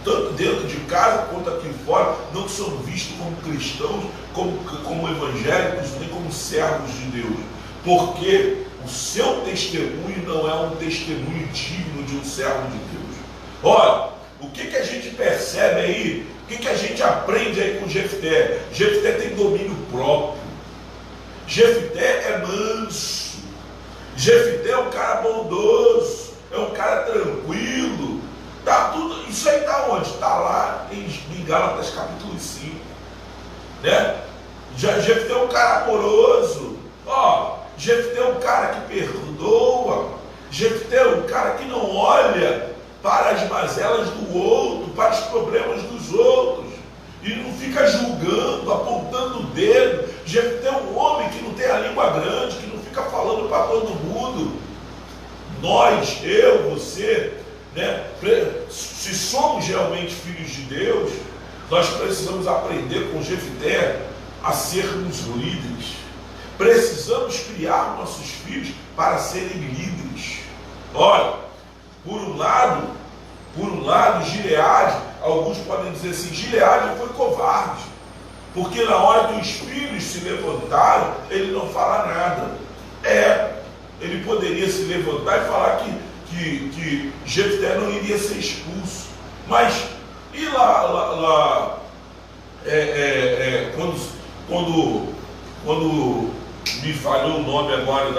tanto dentro de casa quanto aqui fora, não são vistos como cristãos, como evangélicos, nem como servos de Deus? Porque o seu testemunho não é um testemunho digno de um servo de Deus. Olha, o que a gente percebe aí? O que a gente aprende aí com Jefté? Jefté tem domínio próprio. Jefté é manso. Jefté é um cara bondoso. É um cara tranquilo. Tá tudo, isso aí está onde? Está lá em Gálatas capítulo 5. Né? Jefté é um cara amoroso. Jefté é um cara que perdoa. Jefté é um cara que não olha para as mazelas do outro, para os problemas dos outros, e não fica julgando, apontando o dedo. Jefté é um homem que não tem a língua grande, que não fica falando para todo mundo. Nós, eu, você, né, se somos realmente filhos de Deus, nós precisamos aprender com Jefté a sermos líderes. Precisamos criar nossos filhos para serem líderes. Olha, por um lado, Gileade, alguns podem dizer assim, Gileade foi covarde, porque na hora que os filhos se levantaram, ele não fala nada. Ele poderia se levantar e falar que Jefté não iria ser expulso. Mas, e lá quando me falhou o nome agora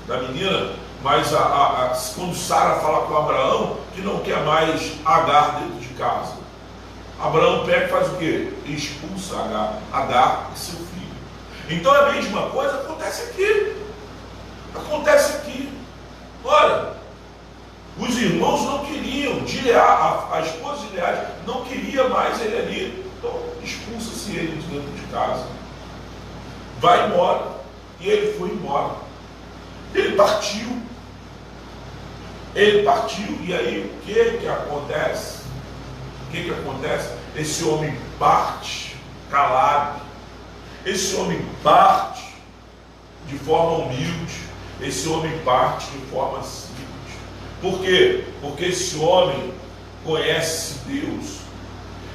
da menina, mas quando Sara fala com Abraão que não quer mais Agar dentro de casa, Abraão pega e faz o quê? Expulsa Agar e seu filho. Então a mesma coisa acontece aqui. Olha, os irmãos não queriam, a esposa de Gileade não queria mais ele ali, então expulsa-se ele de dentro de casa. Vai embora. E ele foi embora. Ele partiu. E aí o que acontece? Esse homem parte calado. Esse homem parte de forma humilde. Esse homem parte de forma simples. Por quê? Porque esse homem conhece Deus.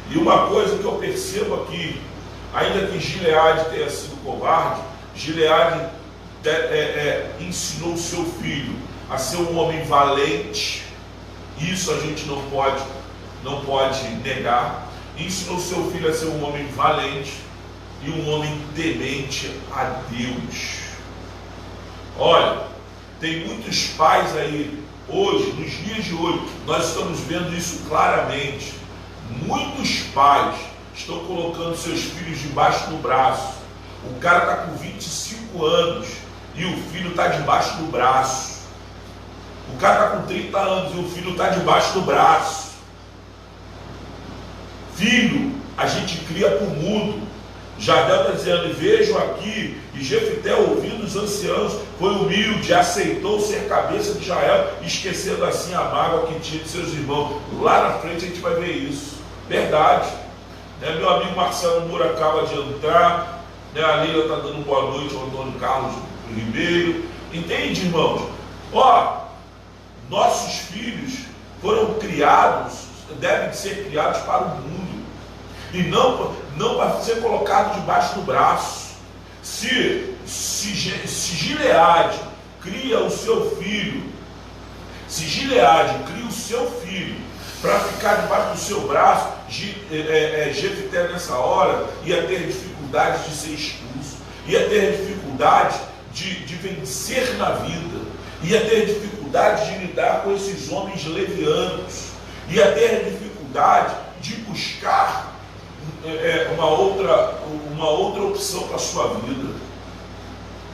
E uma coisa que eu percebo aqui, Ainda que Gileade tenha sido covarde, Gileade ensinou seu filho a ser um homem valente. Isso a gente não pode negar. Ensinou seu filho a ser um homem valente e um homem temente a Deus. Olha, tem muitos pais aí hoje, nos dias de hoje, nós estamos vendo isso claramente. Muitos pais estão colocando seus filhos debaixo do braço. O cara está com 25 anos e o filho está debaixo do braço. O cara está com 30 anos e o filho está debaixo do braço. Filho, a gente cria para o mundo. Jardel está dizendo: e vejo aqui, e Jefté, ouvindo os anciãos, foi humilde, aceitou ser cabeça de Israel, esquecendo assim a mágoa que tinha de seus irmãos. Lá na frente a gente vai ver isso. Verdade. Né? Meu amigo Marcelo Moura acaba de entrar, né? A Leila está dando boa noite ao Antônio Carlos Ribeiro. Entende, irmãos? Ó, nossos filhos foram criados, devem ser criados para o mundo, e não para ser colocado debaixo do braço. Se Gileade cria o seu filho, se Gileade cria o seu filho para ficar debaixo do seu braço, Jefté nessa hora ia ter dificuldade de ser expulso, ia ter dificuldade de vencer na vida, ia ter dificuldade de lidar com esses homens levianos, ia ter dificuldade de buscar uma outra opção para a sua vida.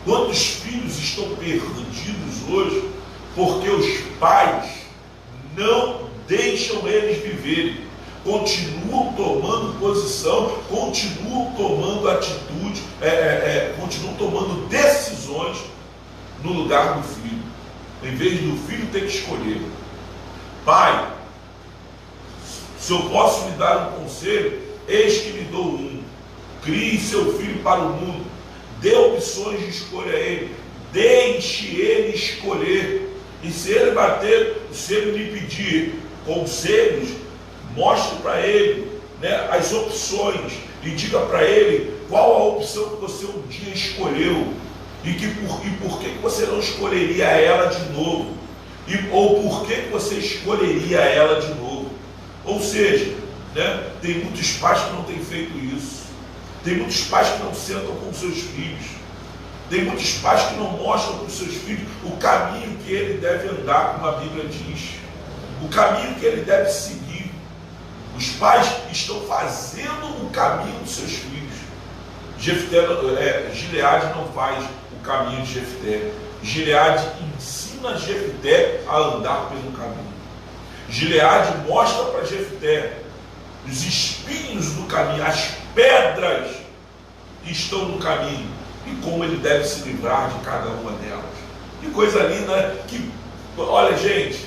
Quantos filhos estão perdidos hoje porque os pais não deixam eles viverem, continuam tomando posição, continuam tomando atitude, continuam tomando decisões no lugar do filho, em vez do filho ter que escolher. Pai, se eu posso lhe dar um conselho, eis que lhe dou um: crie seu filho para o mundo, dê opções de escolha a ele, deixe ele escolher, e se ele lhe pedir conselhos, mostre para ele, né, as opções, e diga para ele qual a opção que você um dia escolheu, e por que você não escolheria ela de novo, ou por que você escolheria ela de novo. Ou seja, né, tem muitos pais que não têm feito isso, tem muitos pais que não sentam com seus filhos, tem muitos pais que não mostram para os seus filhos o caminho que ele deve andar, como a Bíblia diz, o caminho que ele deve seguir. Os pais estão fazendo o caminho dos seus filhos. Gileade não faz o caminho de Jefté. Gileade ensina Jefté a andar pelo caminho. Gileade mostra para Jefté os espinhos do caminho, as pedras que estão no caminho, e como ele deve se livrar de cada uma delas. Que coisa linda, né? Olha, gente,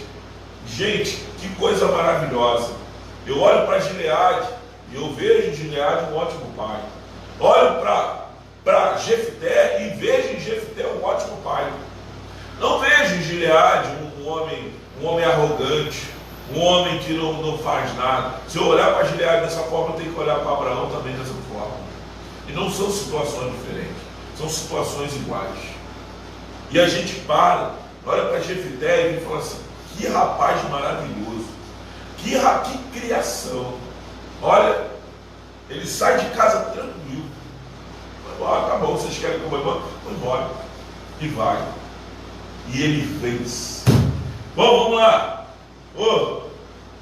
que coisa maravilhosa. Eu olho para Gileade e eu vejo em Gileade um ótimo pai. Olho para Jefté e vejo em Jefté um ótimo pai. Não vejo em Gileade um homem arrogante, um homem que não faz nada. Se eu olhar para Gileade dessa forma, eu tenho que olhar para Abraão também dessa forma. E não são situações diferentes, são situações iguais. E a gente olha para Jefté e fala assim: que rapaz maravilhoso, que criação. Olha, ele sai de casa tranquilo. Tá bom, vocês querem que eu vá embora? Vou embora. E vai. E ele vence. Bom, vamos lá.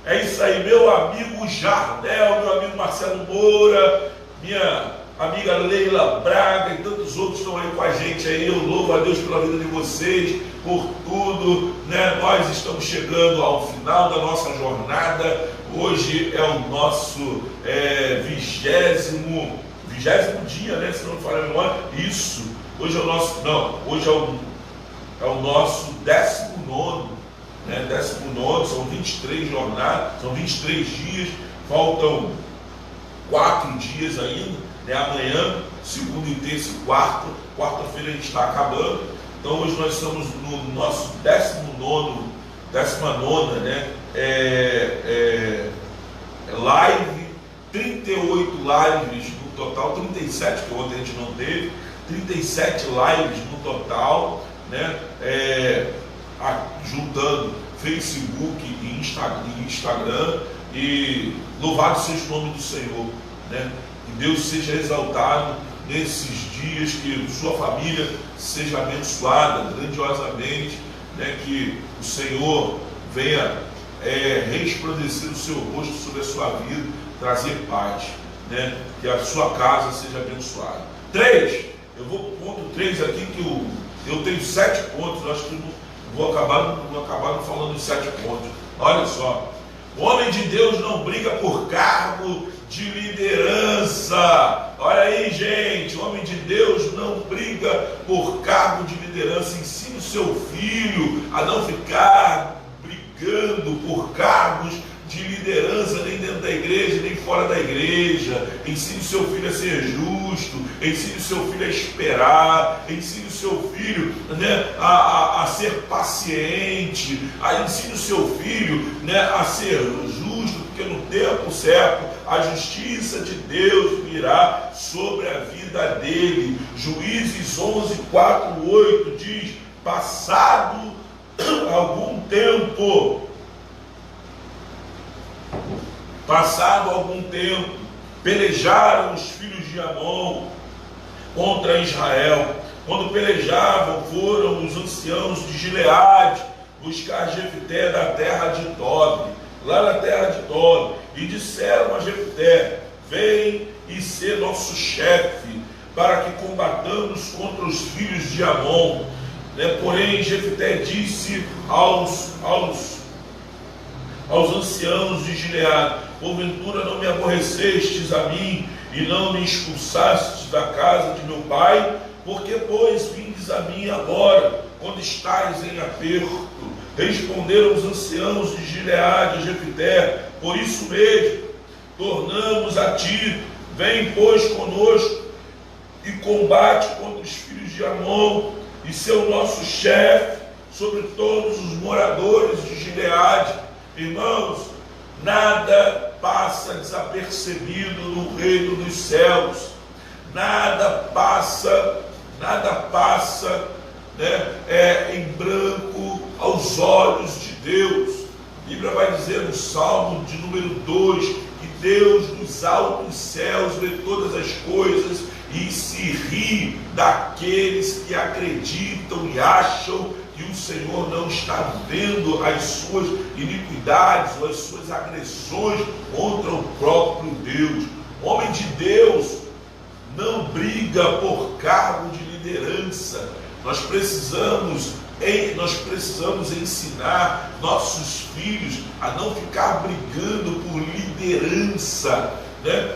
É isso aí, meu amigo Jardel, meu amigo Marcelo Moura, minha amiga Leila Braga e tantos outros estão aí com a gente aí. Eu louvo a Deus pela vida de vocês, por tudo, né? Nós estamos chegando ao final da nossa jornada. Hoje é o nosso 20º dia, né? Se não me falha a memória. Isso. Hoje é o nosso, hoje é o nosso 19º, né? 19º, são 23 jornadas, são 23 dias, faltam 4 dias ainda, né? Amanhã, segunda e terça e quarta-feira a gente está acabando. Então hoje nós estamos no nosso 19ª, né? Live, 38 lives no total 37, que ontem a gente não teve, 37 lives no total, né? Juntando Facebook e Instagram, e louvado seja o nome do Senhor, né? Que Deus seja exaltado nesses dias, que sua família seja abençoada grandiosamente, né? Que o Senhor venha resplandecer o seu rosto sobre a sua vida, trazer paz, né? Que a sua casa seja abençoada. 3, eu vou para o ponto 3 aqui, que eu tenho 7 pontos, acho que não vou acabar não falando de 7 pontos. Olha só, o homem de Deus não briga por cargo de liderança. Olha aí, gente, o homem de Deus não briga por cargo de liderança. Ensine o seu filho a não ficar brigando por cargos de liderança, nem dentro da igreja, nem fora da igreja. Ensine o seu filho a ser justo, ensine o seu filho a esperar, ensine o seu filho, né, a ser paciente, ensine o seu filho, né, a ser justo, porque no tempo certo a justiça de Deus virá sobre a vida dele. Juízes 11, 4, 8 diz: passado algum tempo, pelejaram os filhos de Amon contra Israel. Quando pelejavam, foram os anciãos de Gileade buscar Jefté da terra de Tob, lá na terra de Tob, e disseram a Jefté: vem e ser nosso chefe, para que combatamos contra os filhos de Amon. Porém Jefté disse aos anciãos de Gileade: porventura não me aborrecestes a mim e não me expulsastes da casa de meu pai? Porque, pois, vindes a mim agora, quando estáis em aperto? Responderam os anciãos de Gileade a Jefté: por isso mesmo tornamos a ti, vem pois conosco e combate contra os filhos de Amon, e ser o nosso chefe sobre todos os moradores de Gileade. Irmãos, nada passa desapercebido no reino dos céus, nada passa, né, em branco aos olhos de Deus. A Bíblia vai dizer no Salmo de número 2, que Deus dos altos céus vê todas as coisas e se ri daqueles que acreditam e acham que o Senhor não está vendo as suas iniquidades ou as suas agressões contra o próprio Deus. O homem de Deus não briga por cargo de liderança. Nós precisamos ensinar nossos filhos a não ficar brigando por liderança, né?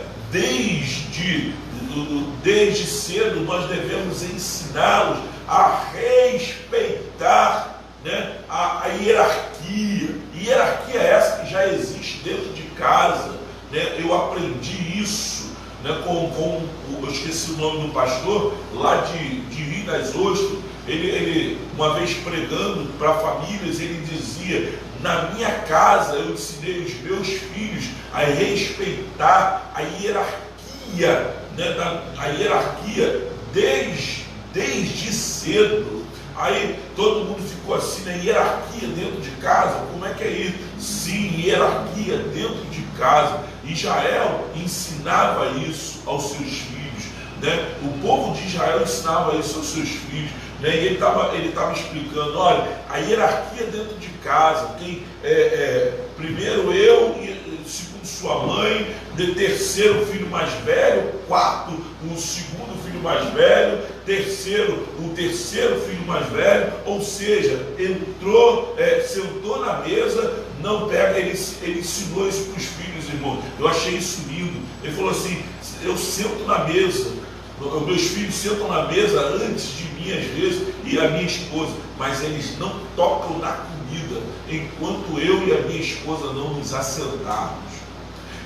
Desde cedo nós devemos ensiná-los a respeitar, né, a hierarquia. Hierarquia é essa que já existe dentro de casa, né? Eu aprendi isso, né, eu esqueci o nome do pastor lá de Rio das Ostras. Ele uma vez pregando para famílias, ele dizia: na minha casa eu ensinei os meus filhos a respeitar a hierarquia, né, a hierarquia desde cedo. Aí todo mundo ficou assim, né? Hierarquia dentro de casa, como é que é isso? Sim, hierarquia dentro de casa. Israel ensinava isso aos seus filhos, né? O povo de Israel ensinava isso aos seus filhos, né? E ele estava explicando: olha, a hierarquia dentro de casa, primeiro eu, segundo sua mãe, de terceiro filho mais velho, quarto o segundo filho mais velho, o terceiro filho mais velho. Ou seja, sentou na mesa, não pega, ele ensinou isso para os filhos, irmão. Eu achei isso lindo. Ele falou assim: eu sento na mesa, meus filhos sentam na mesa antes de mim às vezes, e a minha esposa, mas eles não tocam na comida enquanto eu e a minha esposa não nos assentarmos.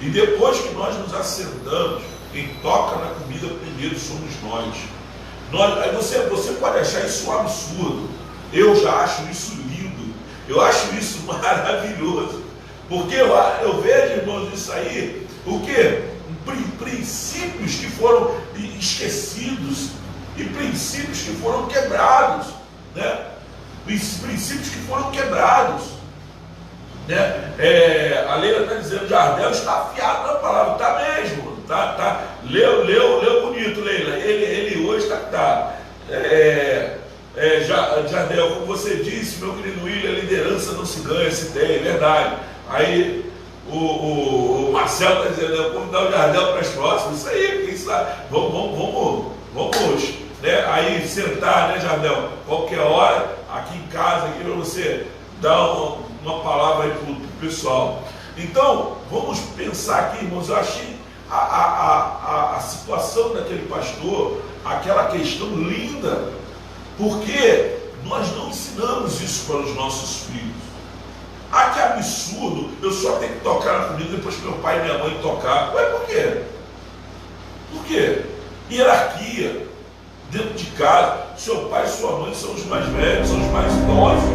E depois que nós nos assentamos, quem toca na comida primeiro somos nós. Aí você pode achar isso um absurdo. Eu já acho isso lindo. Eu acho isso maravilhoso. Porque eu vejo, irmãos, isso aí, o quê? princípios que foram esquecidos e princípios que foram quebrados, né? Princípios que foram quebrados, né? A Leila está dizendo, Jardel está afiado na palavra, está mesmo, tá. Leu bonito, Leila. Ele hoje está. Jardel, como você disse, meu querido William, a liderança não se ganha, se tem, é verdade. Aí o Marcelo está dizendo, eu vou convidar o Jardel para as próximas, isso aí, quem sabe, vamos, né? Aí sentar, né, Jardel, qualquer hora, aqui em casa, aqui para você dar uma palavra aí para o pessoal. Então, vamos pensar aqui, irmãos, eu achei a situação daquele pastor, aquela questão linda, porque nós não ensinamos isso para os nossos filhos. Ah, que absurdo, eu só tenho que tocar na comida depois que meu pai e minha mãe tocar. Ué, por quê? Por quê? Hierarquia. Dentro de casa, seu pai e sua mãe são os mais velhos, são os mais idosos.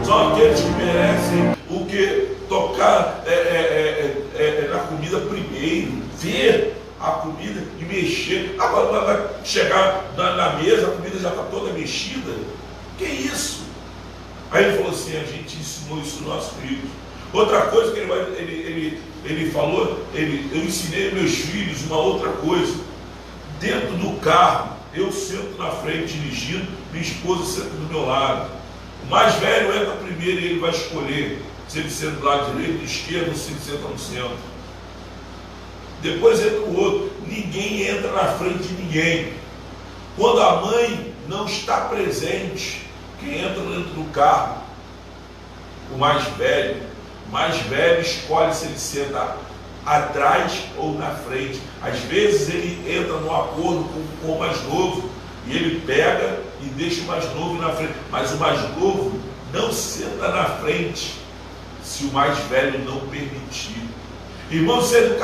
São aqueles que merecem o que? Tocar na comida primeiro, ver a comida e mexer. Agora vai chegar na mesa, a comida já está toda mexida. Que isso? Aí ele falou assim, a gente ensinou isso nos nossos filhos. Outra coisa que ele falou, eu ensinei meus filhos uma outra coisa. Dentro do carro, eu sento na frente dirigindo, minha esposa senta do meu lado. O mais velho entra primeiro e ele vai escolher se ele senta do lado direito, do esquerdo, ou se ele senta no centro. Depois entra o outro. Ninguém entra na frente de ninguém. Quando a mãe não está presente, quem entra dentro do carro, o mais velho escolhe se ele senta atrás ou na frente. Às vezes ele entra num acordo com o mais novo e ele pega e deixa o mais novo na frente, mas o mais novo não senta na frente se o mais velho não permitir. Irmãos, isso é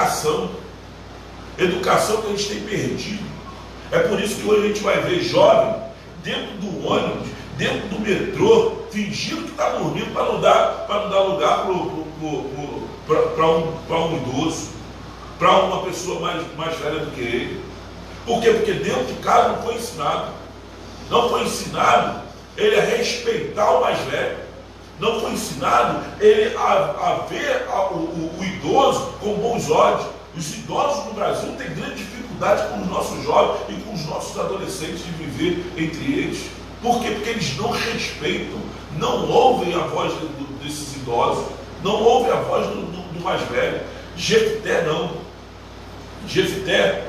educação que a gente tem perdido. É por isso que hoje a gente vai ver jovem dentro do ônibus, dentro do metrô, fingindo que está dormindo para não dar lugar para um idoso, para uma pessoa mais velha do que ele. Por quê? Porque dentro de casa não foi ensinado. Não foi ensinado ele a respeitar o mais velho. Não foi ensinado ele a ver o idoso com bons olhos. Os idosos no Brasil têm grande dificuldade com os nossos jovens e com os nossos adolescentes de viver entre eles. Por quê? Porque eles não respeitam, não ouvem a voz desses idosos, não ouvem a voz do mais velho. Jefté não. Jefté,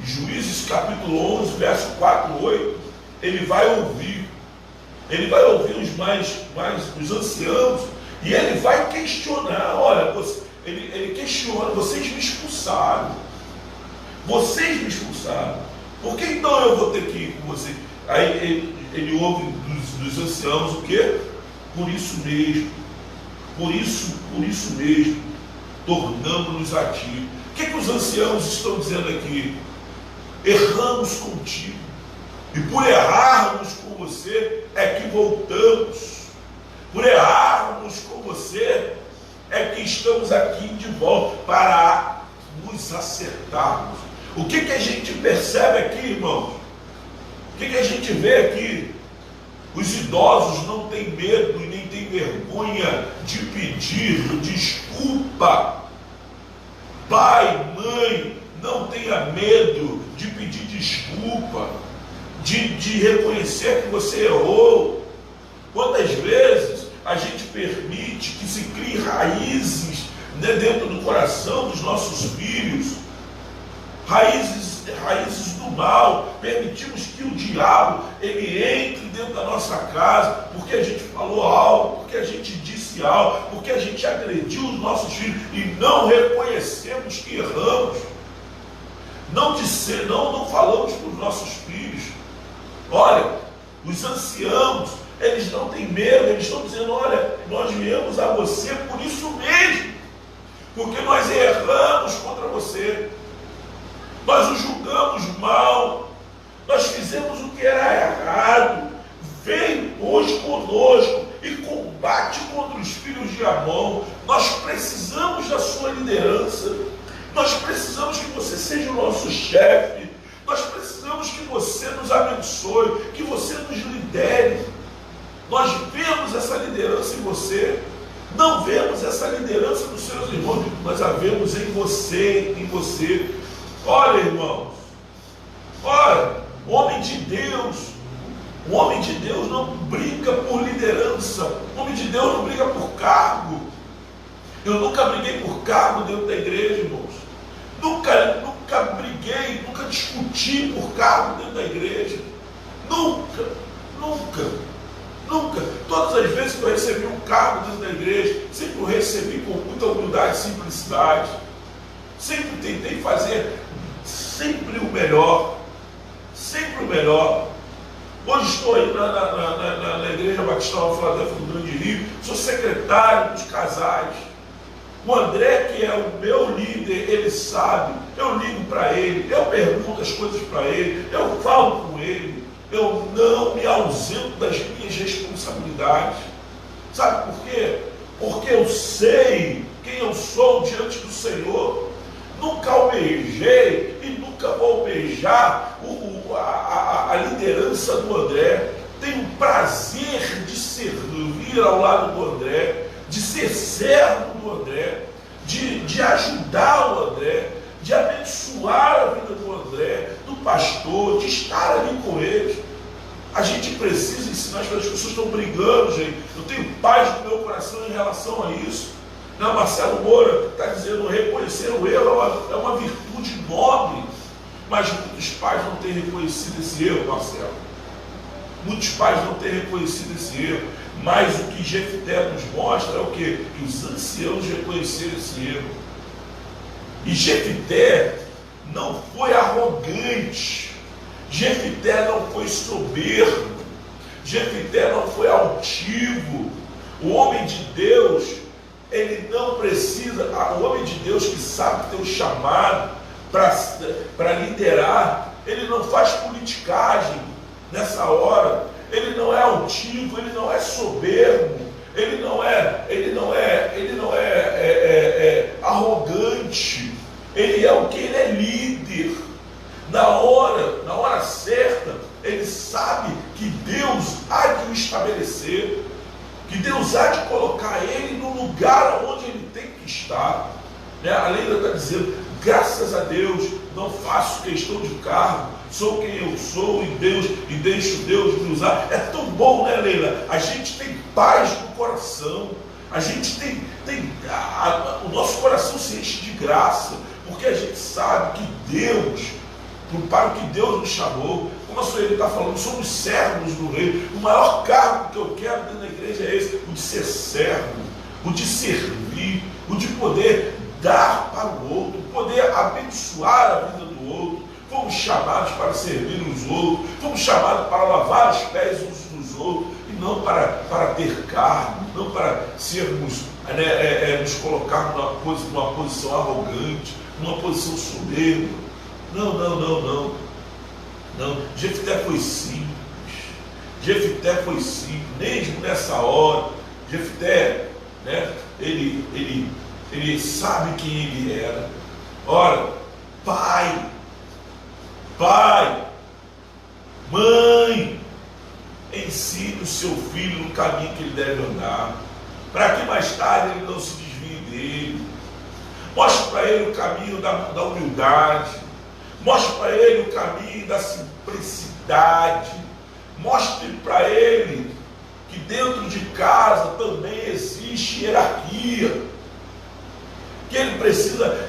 Juízes capítulo 11, verso 4 e 8, ele vai ouvir os anciãos, e ele vai questionar. Olha, ele questiona, vocês me expulsaram, por que então eu vou ter que ir com vocês? Aí ele ouve dos anciãos o quê? Por isso mesmo, tornamos-nos a ti. O que os anciãos estão dizendo aqui? Erramos contigo, e por errarmos com você é que voltamos, por errarmos com você é que estamos aqui de volta para nos acertarmos. O que a gente percebe aqui, irmãos? O que a gente vê aqui? Os idosos não têm medo e nem têm vergonha de pedir desculpa. Pai, mãe, não tenha medo de pedir desculpa, de reconhecer que você errou. Quantas vezes a gente permite que se criem raízes, né, dentro do coração dos nossos filhos, raízes do mal, permitimos que o diabo ele entre dentro da nossa casa, porque a gente falou algo, porque a gente disse algo, porque a gente agrediu os nossos filhos e não reconhecemos que erramos, não falamos para os nossos filhos. Olha, os anciãos, eles não têm medo, eles estão dizendo, olha, nós viemos a você por isso mesmo, porque nós erramos contra você, nós o julgamos mal, nós fizemos o que era errado, vem hoje conosco e combate contra os filhos de Amon. Nós precisamos da sua liderança. seja o nosso chefe. Nós precisamos que você nos abençoe, que você nos lidere. Nós vemos essa liderança em você. Não vemos essa liderança dos seus irmãos, nós a vemos em você, em você. Olha, irmãos, olha, o homem de Deus não briga por liderança, o homem de Deus não briga por cargo. Eu nunca briguei por cargo dentro da igreja, irmãos. Nunca briguei, nunca discuti por cargo dentro da igreja. Nunca. Todas as vezes que eu recebi um cargo dentro da igreja, sempre o recebi com muita humildade e simplicidade. Sempre tentei fazer sempre o melhor. Hoje estou aí na Igreja Batista Nova Filadélfia do Grande Rio, sou secretário dos casais. O André, que é o meu líder, ele sabe, eu ligo para ele, eu pergunto as coisas para ele, eu falo com ele, eu não me ausento das minhas responsabilidades. Sabe por quê? Porque eu sei quem eu sou diante do Senhor. Nunca almejei e nunca vou almejar a liderança do André. Tenho prazer de servir ao lado do André, de ser servo do André, de ajudar o André, de abençoar a vida do André, do pastor, de estar ali com eles. A gente precisa ensinar, as pessoas estão brigando, gente. Eu tenho paz no meu coração em relação a isso. Não, Marcelo Moura está dizendo reconhecer o erro é uma virtude nobre, mas muitos pais não têm reconhecido esse erro, Marcelo. Muitos pais não têm reconhecido esse erro, mas o que Jefté nos mostra é o quê? Que os anciãos reconheceram esse erro. E Jefté não foi arrogante, Jefté não foi soberbo, Jefté não foi altivo. O homem de Deus, ele não precisa, o homem de Deus que sabe ter o chamado para liderar, ele não faz politicagem nessa hora, ele não é altivo, ele não é soberbo, ele não é arrogante, ele é o que? Ele é líder. Na hora certa, ele sabe que Deus há de o estabelecer, que Deus há de colocar ele no lugar onde ele tem que estar. A Leila está dizendo, graças a Deus, não faço questão de cargo, sou quem eu sou e deixo Deus me usar. É tão bom, né, Leila? A gente tem paz no coração, a gente o nosso coração se enche de graça, porque a gente sabe que Deus, para o que Deus nos chamou, como a Sueli está falando, somos servos do rei. O maior cargo que eu quero dentro da igreja é esse, o de ser servo, o de servir, o de poder dar para o outro, poder abençoar a vida do outro. Fomos chamados para servir os outros, fomos chamados para lavar os pés uns dos outros, e não para ter cargo, não para sermos, nos colocar numa posição arrogante, numa posição soberba. Não. Jefté foi simples. Mesmo nessa hora, Jefté, ele sabe quem ele era. Ora, pai, mãe, ensine o seu filho no caminho que ele deve andar, para que mais tarde ele não se desvie dele. Mostre para ele o caminho da humildade. Mostre para ele o caminho da simplicidade. Mostre para ele que dentro de casa também existe hierarquia. Que ele precisa...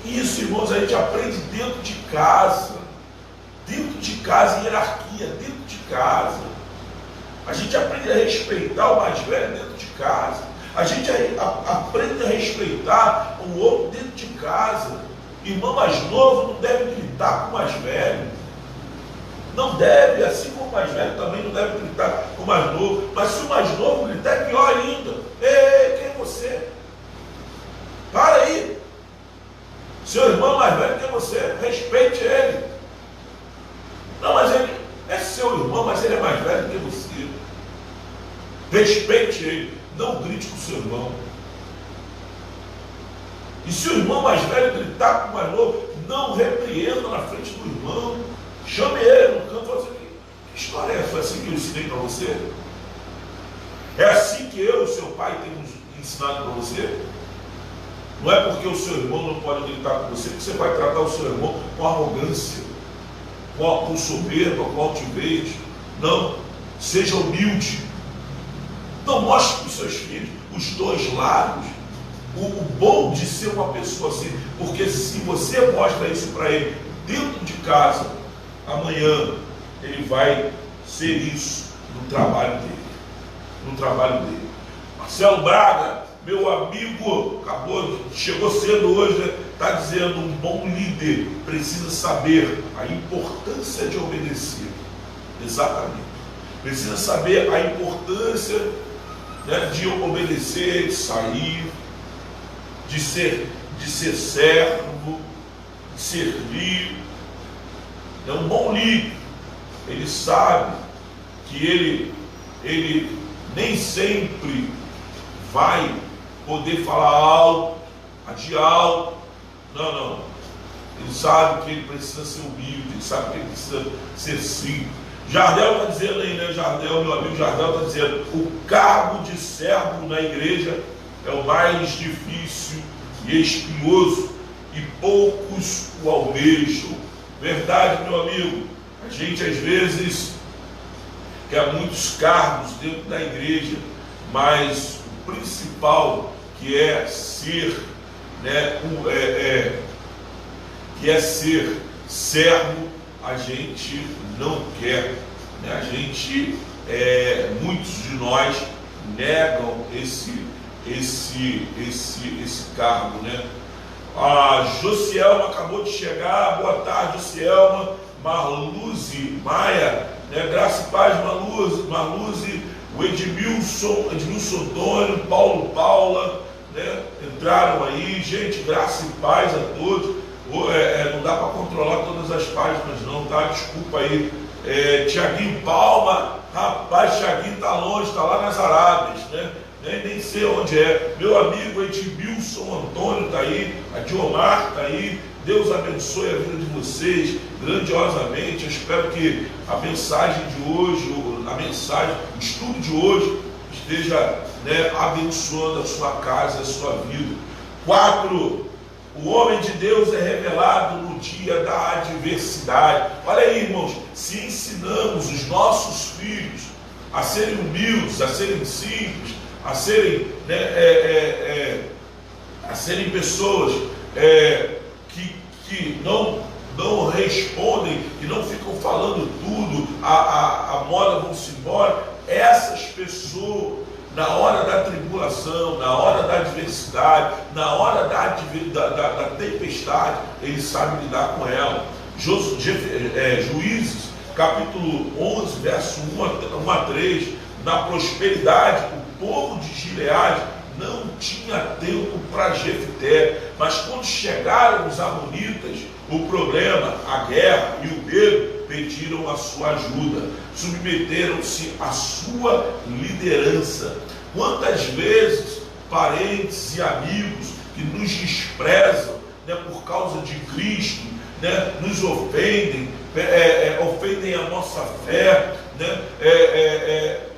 Isso, irmãos, a gente aprende dentro de casa. Dentro de casa, hierarquia. Dentro de casa. A gente aprende a respeitar o mais velho dentro de casa. A gente aprende a respeitar o outro dentro de casa. Irmão mais novo não deve gritar com o mais velho. Não deve, assim como o mais velho também não deve gritar com o mais novo. Mas se o mais novo gritar, é pior ainda. Ei, quem é você? Para aí. Seu irmão mais velho que você, respeite ele. Não, mas ele é seu irmão, mas ele é mais velho que você. Respeite ele. Não grite com o seu irmão. E se o irmão mais velho gritar com o mais novo, não repreenda na frente do irmão. Chame ele no canto e fala assim: que história é essa? Foi assim que eu ensinei para você? É assim que eu e seu pai temos ensinado para você? Não é porque o seu irmão não pode gritar com você que você vai tratar o seu irmão com arrogância, com soberba, com altivez. Não. Seja humilde. Não mostre para os seus filhos os dois lados. O bom de ser uma pessoa assim, porque se você mostra isso para ele dentro de casa, amanhã ele vai ser isso no trabalho dele. Marcelo Braga, meu amigo, chegou cedo hoje, né? Está dizendo: um bom líder precisa saber a importância de obedecer. Exatamente. Precisa saber a importância, né, de obedecer, de sair, de ser servo, de servir. É um bom líder. Ele sabe que ele nem sempre vai poder falar alto, agir alto. Não. Ele sabe que ele precisa ser humilde, ele sabe que ele precisa ser simples. Jardel está dizendo aí, né? Meu amigo Jardel está dizendo: o cargo de servo na igreja é o mais difícil e espinhoso, e poucos o almejam. Verdade, meu amigo. A gente às vezes quer muitos cargos dentro da igreja, mas o principal, que é ser, né, que é ser servo, a gente não quer, né? Muitos de nós negam esse cargo, né? A Josielma acabou de chegar. Boa tarde, Josielma. Marluze Maia, né? Graça e paz, Marluze, o Edmilson Antônio, Paulo Paula, né? Entraram aí. Gente, graça e paz a todos. Não dá para controlar todas as páginas não, tá? Desculpa aí. Tiaguinho Palma, rapaz, Tiaguinho está longe, está lá nas Arábias, né? Nem sei onde é. Meu amigo Edmilson Antônio está aí, a Diomar está aí. Deus abençoe a vida de vocês grandiosamente. Eu espero que a mensagem de hoje, o estudo de hoje, esteja, né, abençoando a sua casa, a sua vida. 4. O homem de Deus é revelado no dia da adversidade. Olha aí, irmãos, se ensinamos os nossos filhos a serem humildes, a serem simples, a serem, né, a serem pessoas que não respondem, que não ficam falando tudo, a moda vão-se embora. Essas pessoas, na hora da tribulação, na hora da adversidade, na hora da tempestade, eles sabem lidar com ela. Juízes, capítulo 11, verso 1 a 3. Na prosperidade, o povo de Gileade não tinha tempo para Jefté, mas quando chegaram os amonitas, o problema, a guerra e o medo, pediram a sua ajuda, submeteram-se à sua liderança. Quantas vezes parentes e amigos que nos desprezam, né, por causa de Cristo, né, nos ofendem, ofendem a nossa fé, né,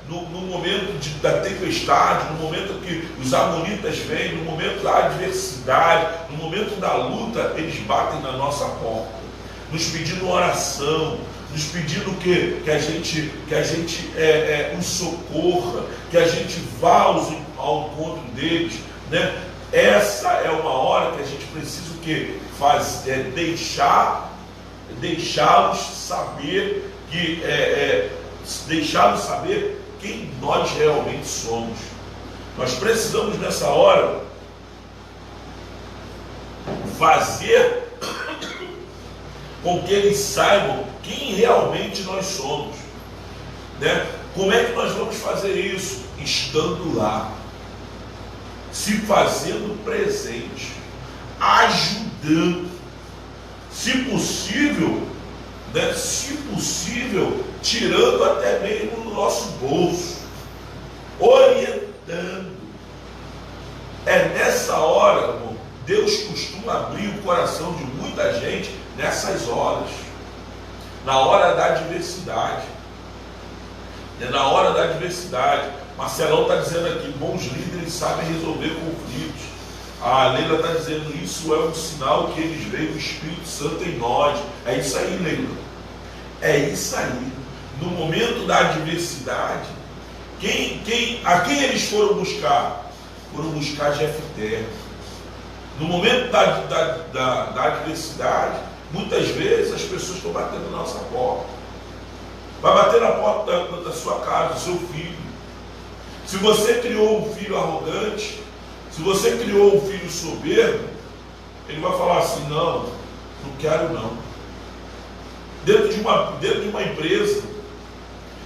no momento da tempestade, no momento que os amonitas vêm, no momento da adversidade, no momento da luta, eles batem na nossa porta, nos pedindo oração, nos pedindo que a gente os socorra, que a gente vá ao encontro deles, né? Essa é uma hora que a gente precisa o quê? Deixá-los saber deixá-los saber quem nós realmente somos. Nós precisamos nessa hora fazer com que eles saibam quem realmente nós somos, né? Como é que nós vamos fazer isso? Estando lá, se fazendo presente, ajudando, se possível, né? Se possível, tirando até mesmo do nosso bolso, orientando. É nessa hora, irmão, Deus costuma abrir o coração de muita gente na hora da adversidade. É na hora da adversidade. Marcelão está dizendo aqui, bons líderes sabem resolver conflitos. A Leila está dizendo, isso é um sinal que eles veem o Espírito Santo em nós. É isso aí, Leila. É isso aí. No momento da adversidade, a quem eles foram buscar? Foram buscar Jefté. No momento da adversidade, muitas vezes as pessoas estão batendo na nossa porta. Vai bater na porta da sua casa, do seu filho. Se você criou um filho arrogante, se você criou um filho soberbo, ele vai falar assim, não quero não. Dentro de uma empresa,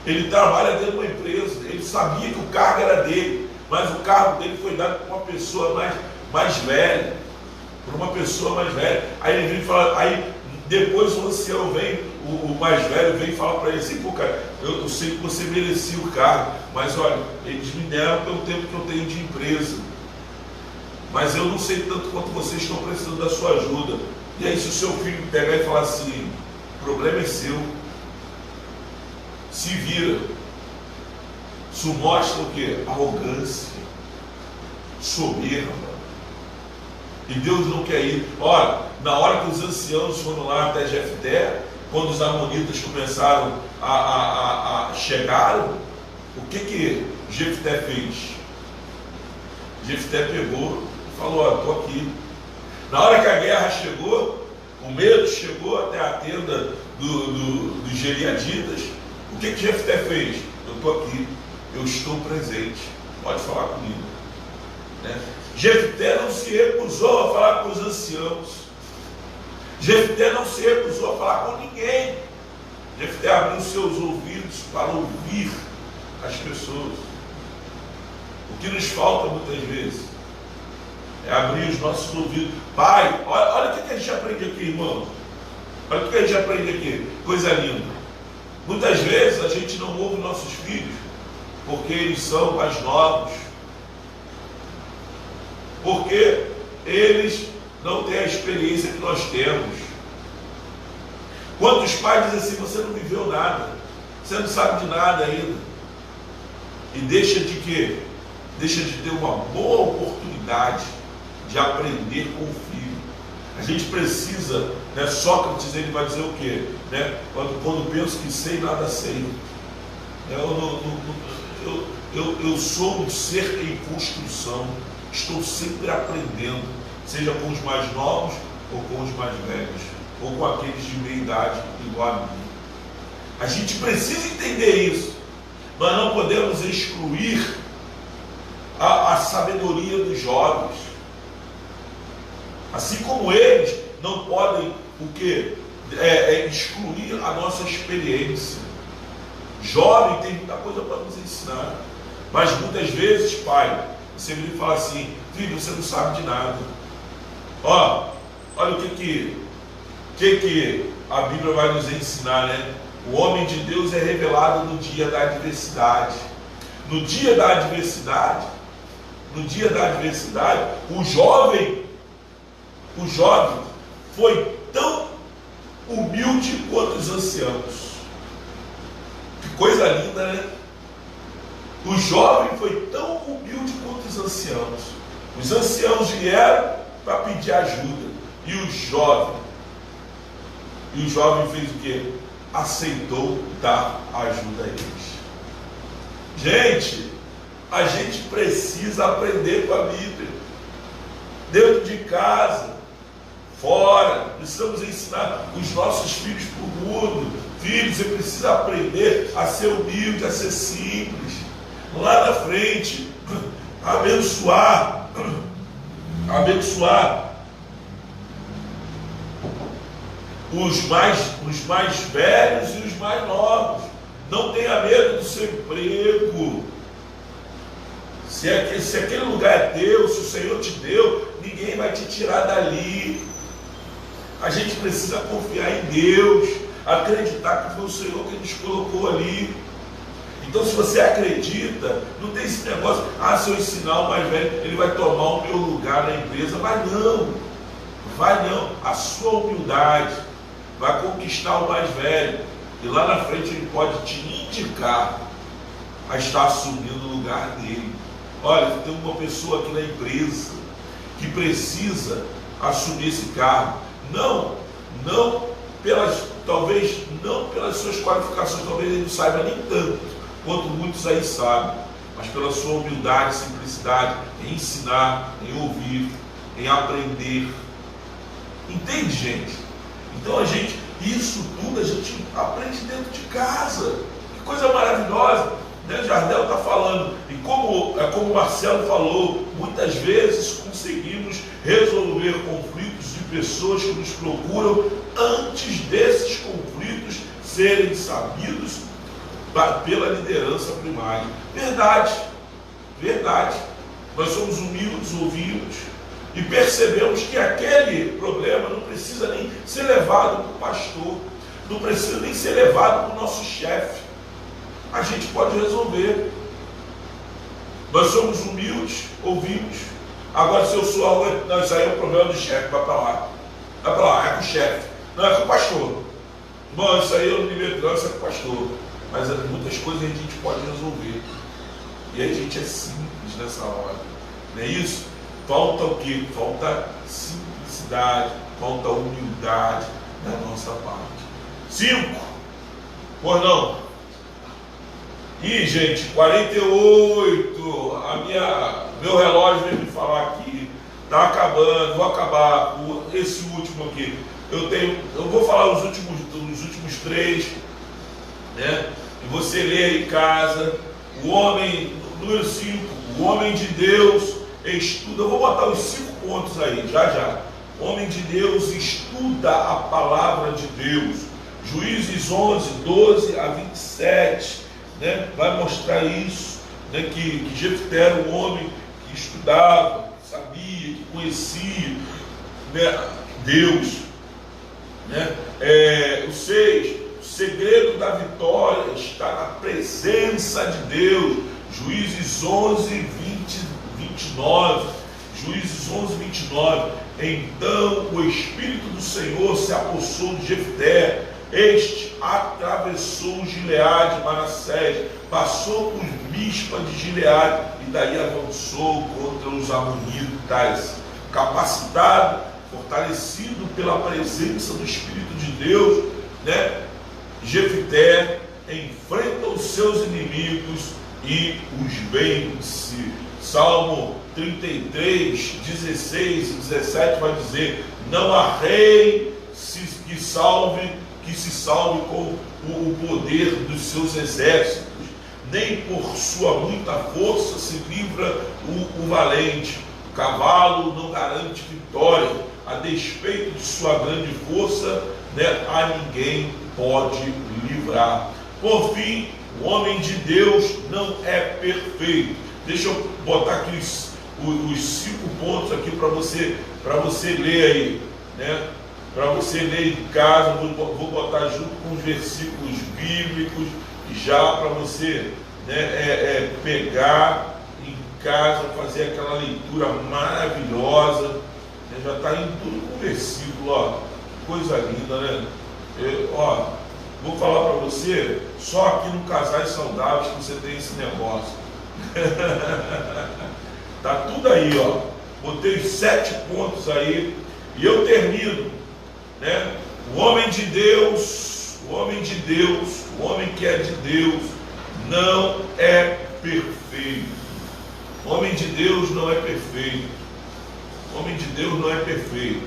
ele trabalha dentro de uma empresa, ele sabia que o cargo era dele, mas o cargo dele foi dado por uma pessoa mais velha, Aí ele vem falar, aí depois o ancião vem, o mais velho vem e fala para ele assim, pô cara, eu sei que você merecia o cargo, mas olha, eles me deram pelo tempo que eu tenho de empresa, mas eu não sei tanto quanto vocês estão precisando da sua ajuda. E aí se o seu filho pegar e falar assim, o problema é seu, se vira. Isso mostra o quê? Arrogância, soberba. E Deus não quer ir. Olha, na hora que os anciãos foram lá até Jefté, quando os amonitas começaram a chegaram, o que Jefté fez? Jefté pegou e falou, ó, estou aqui. Na hora que a guerra chegou, o medo chegou até a tenda dos Gileaditas, o que Jefté fez? Eu estou aqui, eu estou presente, pode falar comigo. Né? Jefté não se recusou a falar com os anciãos. Jefté não se recusou a falar com ninguém. Jefté abriu seus ouvidos para ouvir as pessoas. O que nos falta muitas vezes é abrir os nossos ouvidos. Pai, olha o que a gente aprende aqui, irmão. Olha o que a gente aprende aqui. Coisa linda. Muitas vezes a gente não ouve nossos filhos porque eles são mais novos, porque eles não têm a experiência que nós temos. Quantos pais dizem assim, você não viveu nada, você não sabe de nada ainda, e deixa de quê? Deixa de ter uma boa oportunidade de aprender com o filho. A gente precisa, né? Sócrates, ele vai dizer o quê? Né? Quando penso que sei, nada sei. Eu sou um ser em construção, estou sempre aprendendo, seja com os mais novos ou com os mais velhos, ou com aqueles de meia idade igual a mim. A gente precisa entender isso. Nós não podemos excluir a sabedoria dos jovens. Assim como eles não podem o quê? Excluir a nossa experiência. Jovem tem muita coisa para nos ensinar. Mas muitas vezes, pai, você me fala assim, filho, você não sabe de nada. Olha o que a Bíblia vai nos ensinar, né? O homem de Deus é revelado no dia da adversidade. No dia da adversidade, o jovem foi tão humilde quanto os anciãos. Que coisa linda, né? O jovem foi tão humilde quanto os anciãos. Os anciãos vieram para pedir ajuda. E o jovem fez o quê? Aceitou dar ajuda a eles. Gente, a gente precisa aprender com a Bíblia. Dentro de casa, fora, precisamos ensinar os nossos filhos para o mundo. Filhos, você precisa aprender a ser humilde, a ser simples. Lá na frente, abençoar os mais velhos e os mais novos. Não tenha medo do seu emprego. Se aquele lugar é teu, se o Senhor te deu, ninguém vai te tirar dali. A gente precisa confiar em Deus, acreditar que foi o Senhor que nos colocou ali. Então, se você acredita, não tem esse negócio, se eu ensinar o mais velho, ele vai tomar o meu lugar na empresa. Vai não. A sua humildade vai conquistar o mais velho. E lá na frente ele pode te indicar a estar assumindo o lugar dele. Olha, tem uma pessoa aqui na empresa que precisa assumir esse cargo. Talvez não pelas suas qualificações, talvez ele não saiba nem tanto quanto muitos aí sabem, mas pela sua humildade, simplicidade, em ensinar, em ouvir, em aprender. Entende, gente? Então isso tudo a gente aprende dentro de casa. Que coisa maravilhosa, né? Jardel está falando, e como o Marcelo falou, muitas vezes conseguimos resolver conflitos de pessoas que nos procuram antes desses conflitos serem sabidos pela liderança primária. Verdade. Nós somos humildes, ouvimos e percebemos que aquele problema não precisa nem ser levado para o pastor, não precisa nem ser levado para o nosso chefe. A gente pode resolver. Nós somos humildes, ouvimos. Agora, se eu sou arrogante, não, isso aí é o problema do chefe, vai para lá, é com o chefe, não é com o pastor. Bom, isso aí eu não me meto, não, isso é com o pastor. Mas muitas coisas a gente pode resolver. E a gente é simples nessa hora. Não é isso? Falta o quê? Falta simplicidade, falta humildade da nossa parte. 5. Pois não? Ih, gente, 48. Meu relógio veio me falar aqui. Está acabando, vou acabar com esse último aqui. Eu vou falar os últimos 3, né? E você lê aí em casa. O homem, número 5, o homem de Deus estuda. Eu vou botar os 5 pontos aí, já. O homem de Deus estuda a palavra de Deus. Juízes 11, 12 a 27, né? Vai mostrar isso, né? Que Jefté era um homem que estudava, que sabia, que conhecia, né, Deus, né? O 6, o segredo da vitória está na presença de Deus. Juízes 11, 29. Juízes 11, 29. Então o Espírito do Senhor se apossou de Jefté. Este atravessou Gileade e Manassés, passou por Mispa de Gileade e daí avançou contra os amonitas. Capacitado, fortalecido pela presença do Espírito de Deus, né? Jefté enfrenta os seus inimigos e os vence. Salmo 33, 16 e 17 vai dizer: não há rei que se salve com o poder dos seus exércitos, nem por sua muita força se livra o valente. O cavalo não garante vitória, a despeito de sua grande força, né, a ninguém pode livrar. Por fim, o homem de Deus não é perfeito. Deixa eu botar aqui os 5 pontos aqui para você ler aí, né? Para você ler em casa. Vou botar junto com os versículos bíblicos, já para você, né, pegar em casa, fazer aquela leitura maravilhosa, né? Já está em tudo com versículo, ó, coisa linda, né? Vou falar para você, só aqui no Casais Saudáveis que você tem esse negócio. Tá tudo aí, ó. Botei 7 pontos aí e eu termino, né? O homem que é de Deus não é perfeito. O homem de Deus não é perfeito. O homem de Deus não é perfeito,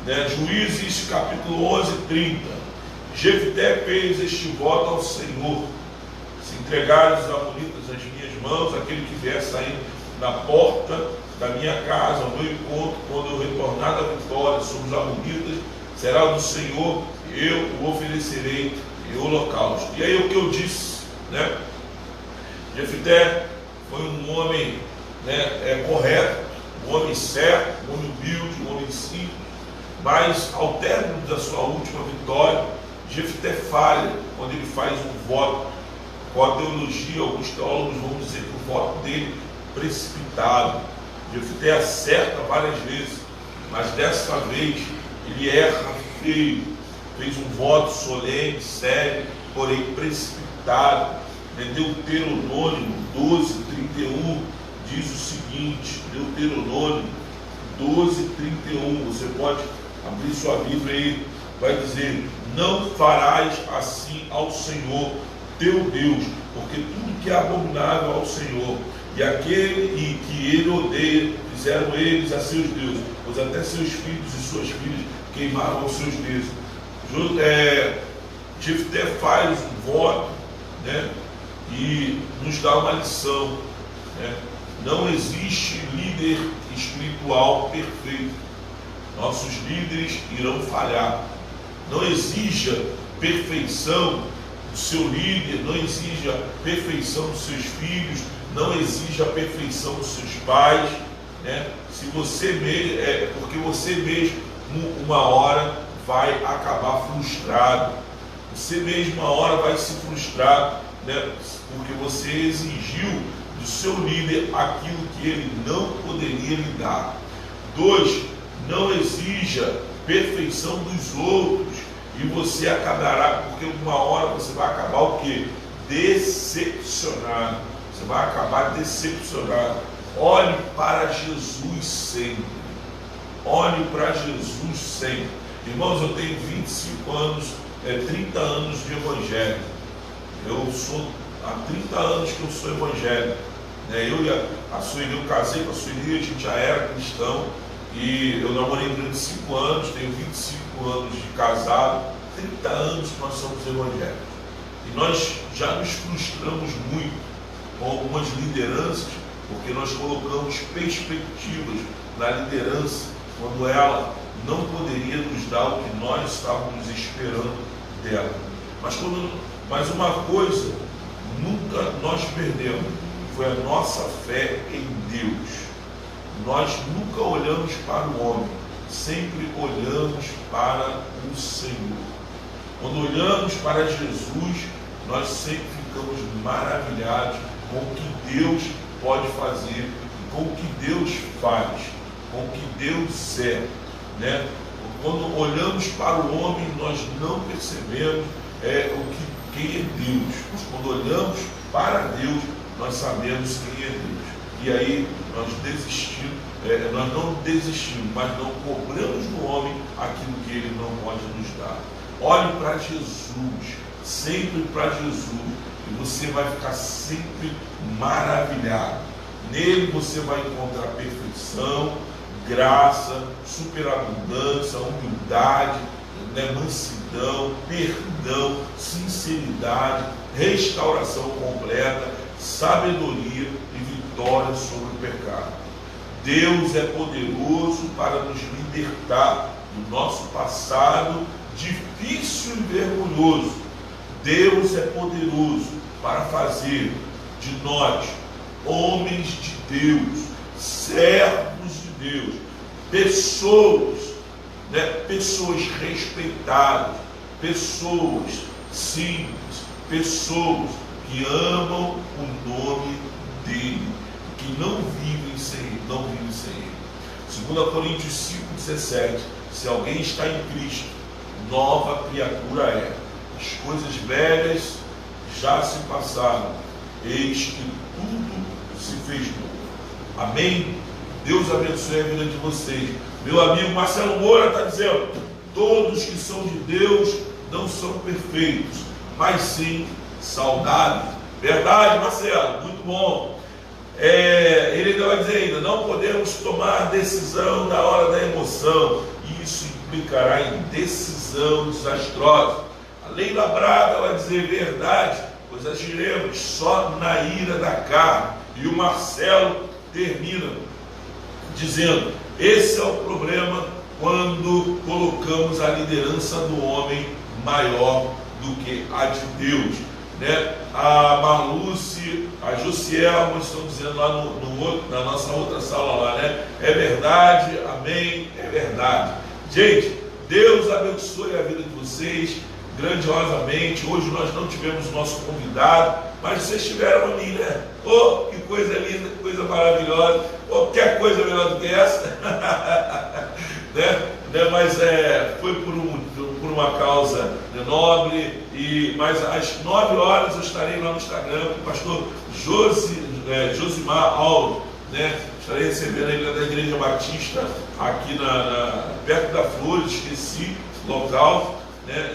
né? Juízes capítulo 11, 30. Jefté fez este voto ao Senhor: se entregarem os amonitas às minhas mãos, aquele que vier sair da porta da minha casa ao meu encontro, quando eu retornar da vitória sobre os amonitas, será do Senhor, eu o oferecerei em holocausto. E aí o que eu disse, né? Jefté foi um homem, né, correto, um homem certo, um homem humilde, um homem simples, mas ao término da sua última vitória, Jefté falha quando ele faz um voto. Com a teologia, alguns teólogos vão dizer que o voto dele precipitado. Jefté acerta várias vezes, mas dessa vez ele erra feio. Fez um voto solene, sério, porém precipitado. Deuteronômio 12:31 diz o seguinte, Deuteronômio 12:31, você pode abrir sua Bíblia aí, vai dizer: não farás assim ao Senhor teu Deus, porque tudo que é abominável ao Senhor e aquele que ele odeia, fizeram eles a seus deuses, pois até seus filhos e suas filhas queimaram os seus deuses. Jefté faz um voto, né, e nos dá uma lição, né? Não existe líder espiritual perfeito. Nossos líderes irão falhar. Não exija perfeição do seu líder, não exija perfeição dos seus filhos, não exija a perfeição dos seus pais, né? Se você mesmo, porque você mesmo uma hora vai acabar frustrado. Você mesmo uma hora vai se frustrar, né? Porque você exigiu do seu líder aquilo que ele não poderia lhe dar. 2, não exija perfeição dos outros e você acabará, porque uma hora você vai acabar o quê? Decepcionado. Você vai acabar decepcionado. Olhe para Jesus sempre. Olhe para Jesus sempre. Irmãos, eu tenho 25 anos, 30 anos de evangelho. Há 30 anos que eu sou evangélico. Eu e a Sueli, eu casei com a Sueli, a gente já era cristão. E eu namorei durante 5 anos, tenho 25 anos de casado, 30 anos que nós somos evangélicos. E nós já nos frustramos muito com algumas lideranças, porque nós colocamos perspectivas na liderança, quando ela não poderia nos dar o que nós estávamos esperando dela. Mas uma coisa nunca nós perdemos, foi a nossa fé em Deus. Nós nunca olhamos para o homem, sempre olhamos para o Senhor. Quando olhamos para Jesus, nós sempre ficamos maravilhados com o que Deus pode fazer, com o que Deus faz, com o que Deus é, né? Quando olhamos para o homem, nós não percebemos quem é Deus. Mas quando olhamos para Deus, nós sabemos quem é Deus. E aí nós não desistimos, mas não cobramos do homem aquilo que ele não pode nos dar. Olhe para Jesus, sempre para Jesus, e você vai ficar sempre maravilhado. Nele você vai encontrar perfeição, graça, superabundância, humildade, mansidão, perdão, sinceridade, restauração completa, sabedoria e vitória sobre o pecado. Deus é poderoso para nos libertar do nosso passado difícil e vergonhoso. Deus é poderoso para fazer de nós homens de Deus, servos de Deus, pessoas respeitadas, pessoas simples, pessoas que amam o nome dele, que não vivem sem ele. 2 Coríntios 5,17: se alguém está em Cristo, nova criatura é. As coisas velhas já se passaram, eis que tudo se fez novo. Amém? Deus abençoe a vida de vocês. Meu amigo Marcelo Moura está dizendo: todos que são de Deus não são perfeitos, mas sim saudáveis. Verdade, Marcelo? Muito bom. Ele ainda vai dizer ainda: não podemos tomar decisão na hora da emoção, isso implicará em decisão desastrosa. A Leila Braga vai dizer: verdade, pois agiremos só na ira da carne. E o Marcelo termina dizendo: esse é o problema quando colocamos a liderança do homem maior do que a de Deus, né? A Marluce, a Josielma estão dizendo lá na nossa outra sala lá, né? É verdade, amém, é verdade. Gente, Deus abençoe a vida de vocês grandiosamente. Hoje nós não tivemos nosso convidado, mas vocês tiveram ali, né? Oh, que coisa linda, que coisa maravilhosa. Oh, quer coisa melhor do que essa? né? Mas foi por um por uma causa nobre, mas às 9 horas eu estarei lá no Instagram com o pastor Josimar Aldo, né? Estarei recebendo ele da Igreja Batista aqui perto da Flores, esqueci o local, né?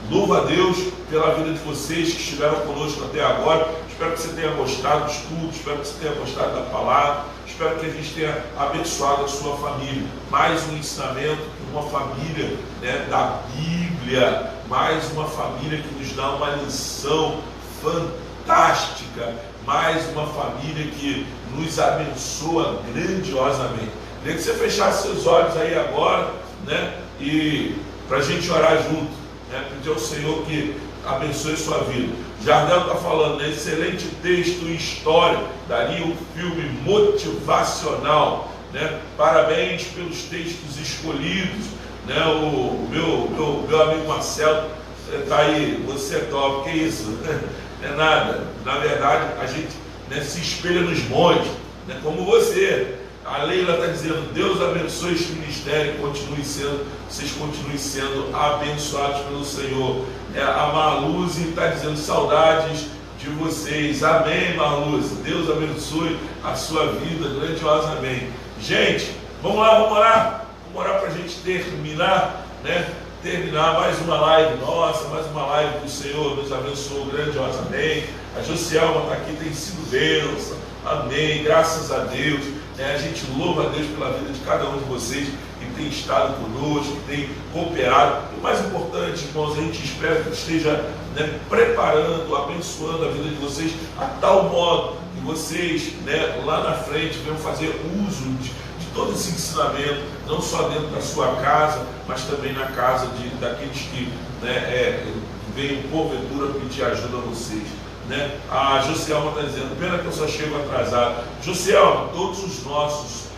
Louvo a Deus pela vida de vocês que estiveram conosco até agora. Espero que você tenha gostado do estudo, espero que você tenha gostado da palavra, espero que a gente tenha abençoado a sua família. Mais um ensinamento de uma família, né, da Bíblia, mais uma família que nos dá uma lição fantástica, mais uma família que nos abençoa grandiosamente. Queria que você fechasse seus olhos aí agora, né, e para a gente orar junto, né, pedir ao Senhor que abençoe sua vida. Jardel está falando, né, excelente texto e história, daria um filme motivacional, né? Parabéns pelos textos escolhidos, né? O meu amigo Marcelo está aí, você é top, que isso? Não é nada, na verdade a gente, né, se espelha nos montes, né, como você. A Leila está dizendo, Deus abençoe este ministério, vocês continuem sendo abençoados pelo Senhor. A Marluze está dizendo, saudades de vocês. Amém, Marluze. Deus abençoe a sua vida grandiosamente. Gente, vamos lá, vamos orar. Vamos orar para a gente terminar, né? Terminar mais uma live nossa, mais uma live que o Senhor nos abençoou grandiosamente. A Josielma está aqui, tem sido bênção. Amém, graças a Deus. A gente louva a Deus pela vida de cada um de vocês que tem estado conosco, que tem cooperado. E o mais importante, irmãos, a gente espera que esteja, né, preparando, abençoando a vida de vocês a tal modo que vocês, né, lá na frente venham fazer uso de todo esse ensinamento, não só dentro da sua casa, mas também na casa daqueles que, né, venham porventura pedir ajuda a vocês. Né? A Josielma está dizendo, pena que eu só chego atrasado. Josielma,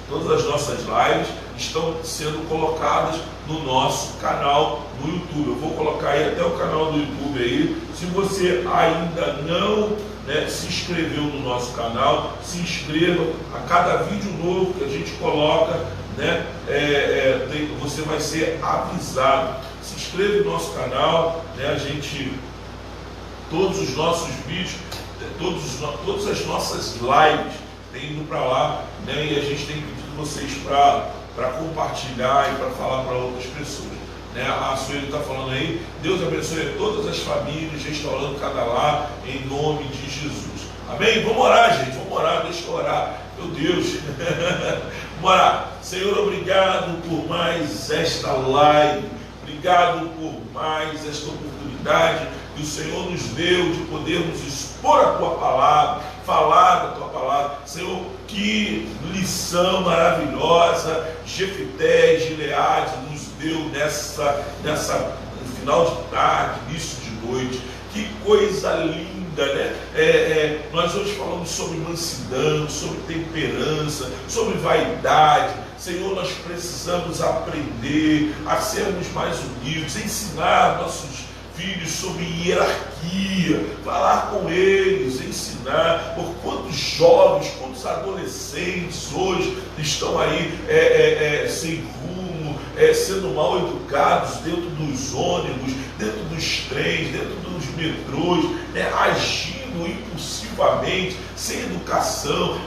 todas as nossas lives estão sendo colocadas no nosso canal no YouTube. Eu vou colocar aí até o canal do YouTube aí. Se você ainda não, né, se inscreveu no nosso canal, se inscreva. A cada vídeo novo que a gente coloca, né, você vai ser avisado. Se inscreva no nosso canal, né, todos os nossos vídeos, todas as nossas lives têm ido para lá, né, e a gente tem pedido vocês para compartilhar e para falar para outras pessoas. Né? A Sueli está falando aí, Deus abençoe todas as famílias, restaurando cada lar, em nome de Jesus. Amém? Vamos orar, gente, vamos orar, deixa eu orar. Meu Deus, vamos orar. Senhor, obrigado por mais esta live, obrigado por mais esta oportunidade que o Senhor nos deu de podermos expor a Tua Palavra, falar da Tua Palavra. Senhor, que lição maravilhosa Jefté e Gileade nos deu nessa final de tarde, início de noite. Que coisa linda, né? Nós hoje falamos sobre mansidão, sobre temperança, sobre vaidade. Senhor, nós precisamos aprender a sermos mais humildes, ensinar nossos filhos sobre hierarquia, falar com eles, ensinar. Por quantos jovens, quantos adolescentes hoje estão aí sem rumo, sendo mal educados dentro dos ônibus, dentro dos trens, dentro dos metrôs, agindo impulsivamente, sem educação,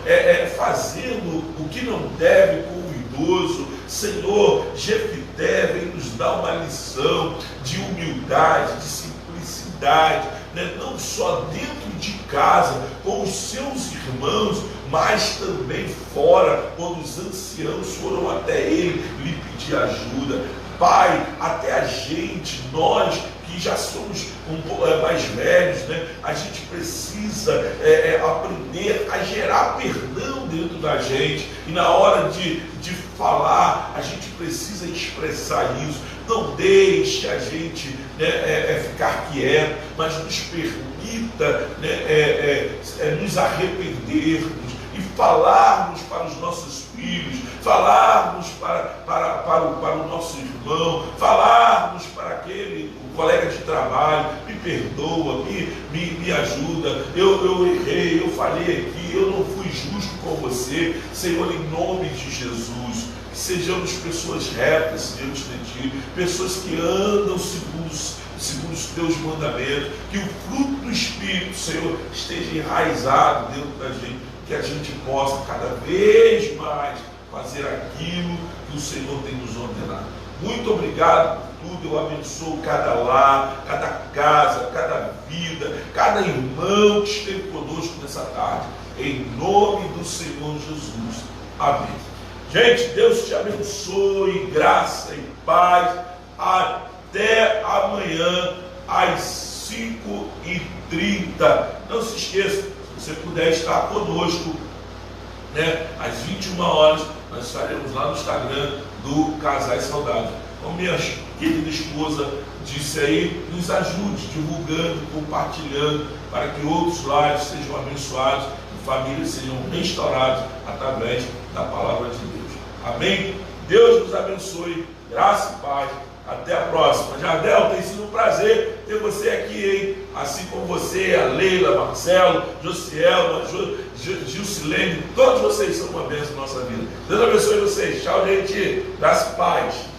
fazendo o que não deve com o idoso. Senhor, Jefté vem nos dar uma lição de humildade, de simplicidade, né? Não só dentro de casa, com os seus irmãos, mas também fora, quando os anciãos foram até ele lhe pedir ajuda. Pai, até a gente, nós que já somos um pouco mais velhos, né? A gente precisa aprender a gerar perdão dentro da gente, e na hora de falar, a gente precisa expressar isso. Não deixe a gente, né, ficar quieto, mas nos permita, né, nos arrependermos e falarmos para os nossos filhos, falarmos para o nosso irmão, falarmos para aquele colega de trabalho: me perdoa, me ajuda, eu errei, eu falhei aqui, eu não fui justo com você. Senhor, em nome de Jesus, que sejamos pessoas retas diante de Ti, pessoas que andam segundo os Teus mandamentos, que o fruto do Espírito, Senhor, esteja enraizado dentro da gente, que a gente possa cada vez mais fazer aquilo que o Senhor tem nos ordenado. Muito obrigado por tudo, eu abençoo cada lar, cada casa, cada vida, cada irmão que esteve conosco nessa tarde, em nome do Senhor Jesus. Amém. Gente, Deus te abençoe, graça e paz. Até amanhã às 5h30. Não se esqueça, se você puder estar conosco, né, às 21 horas, nós estaremos lá no Instagram do Casais Saudáveis. Como minha querida esposa disse aí, nos ajude divulgando, compartilhando, para que outros lares sejam abençoados e famílias sejam restauradas através da palavra de Deus. Amém? Deus nos abençoe, graça e paz. Até a próxima. Jardel, tem sido um prazer ter você aqui, hein? Assim como você, a Leila, Marcelo, Josiel, Gilcilene, todos vocês são uma bênção na nossa vida. Deus abençoe vocês. Tchau, gente. Graça e paz.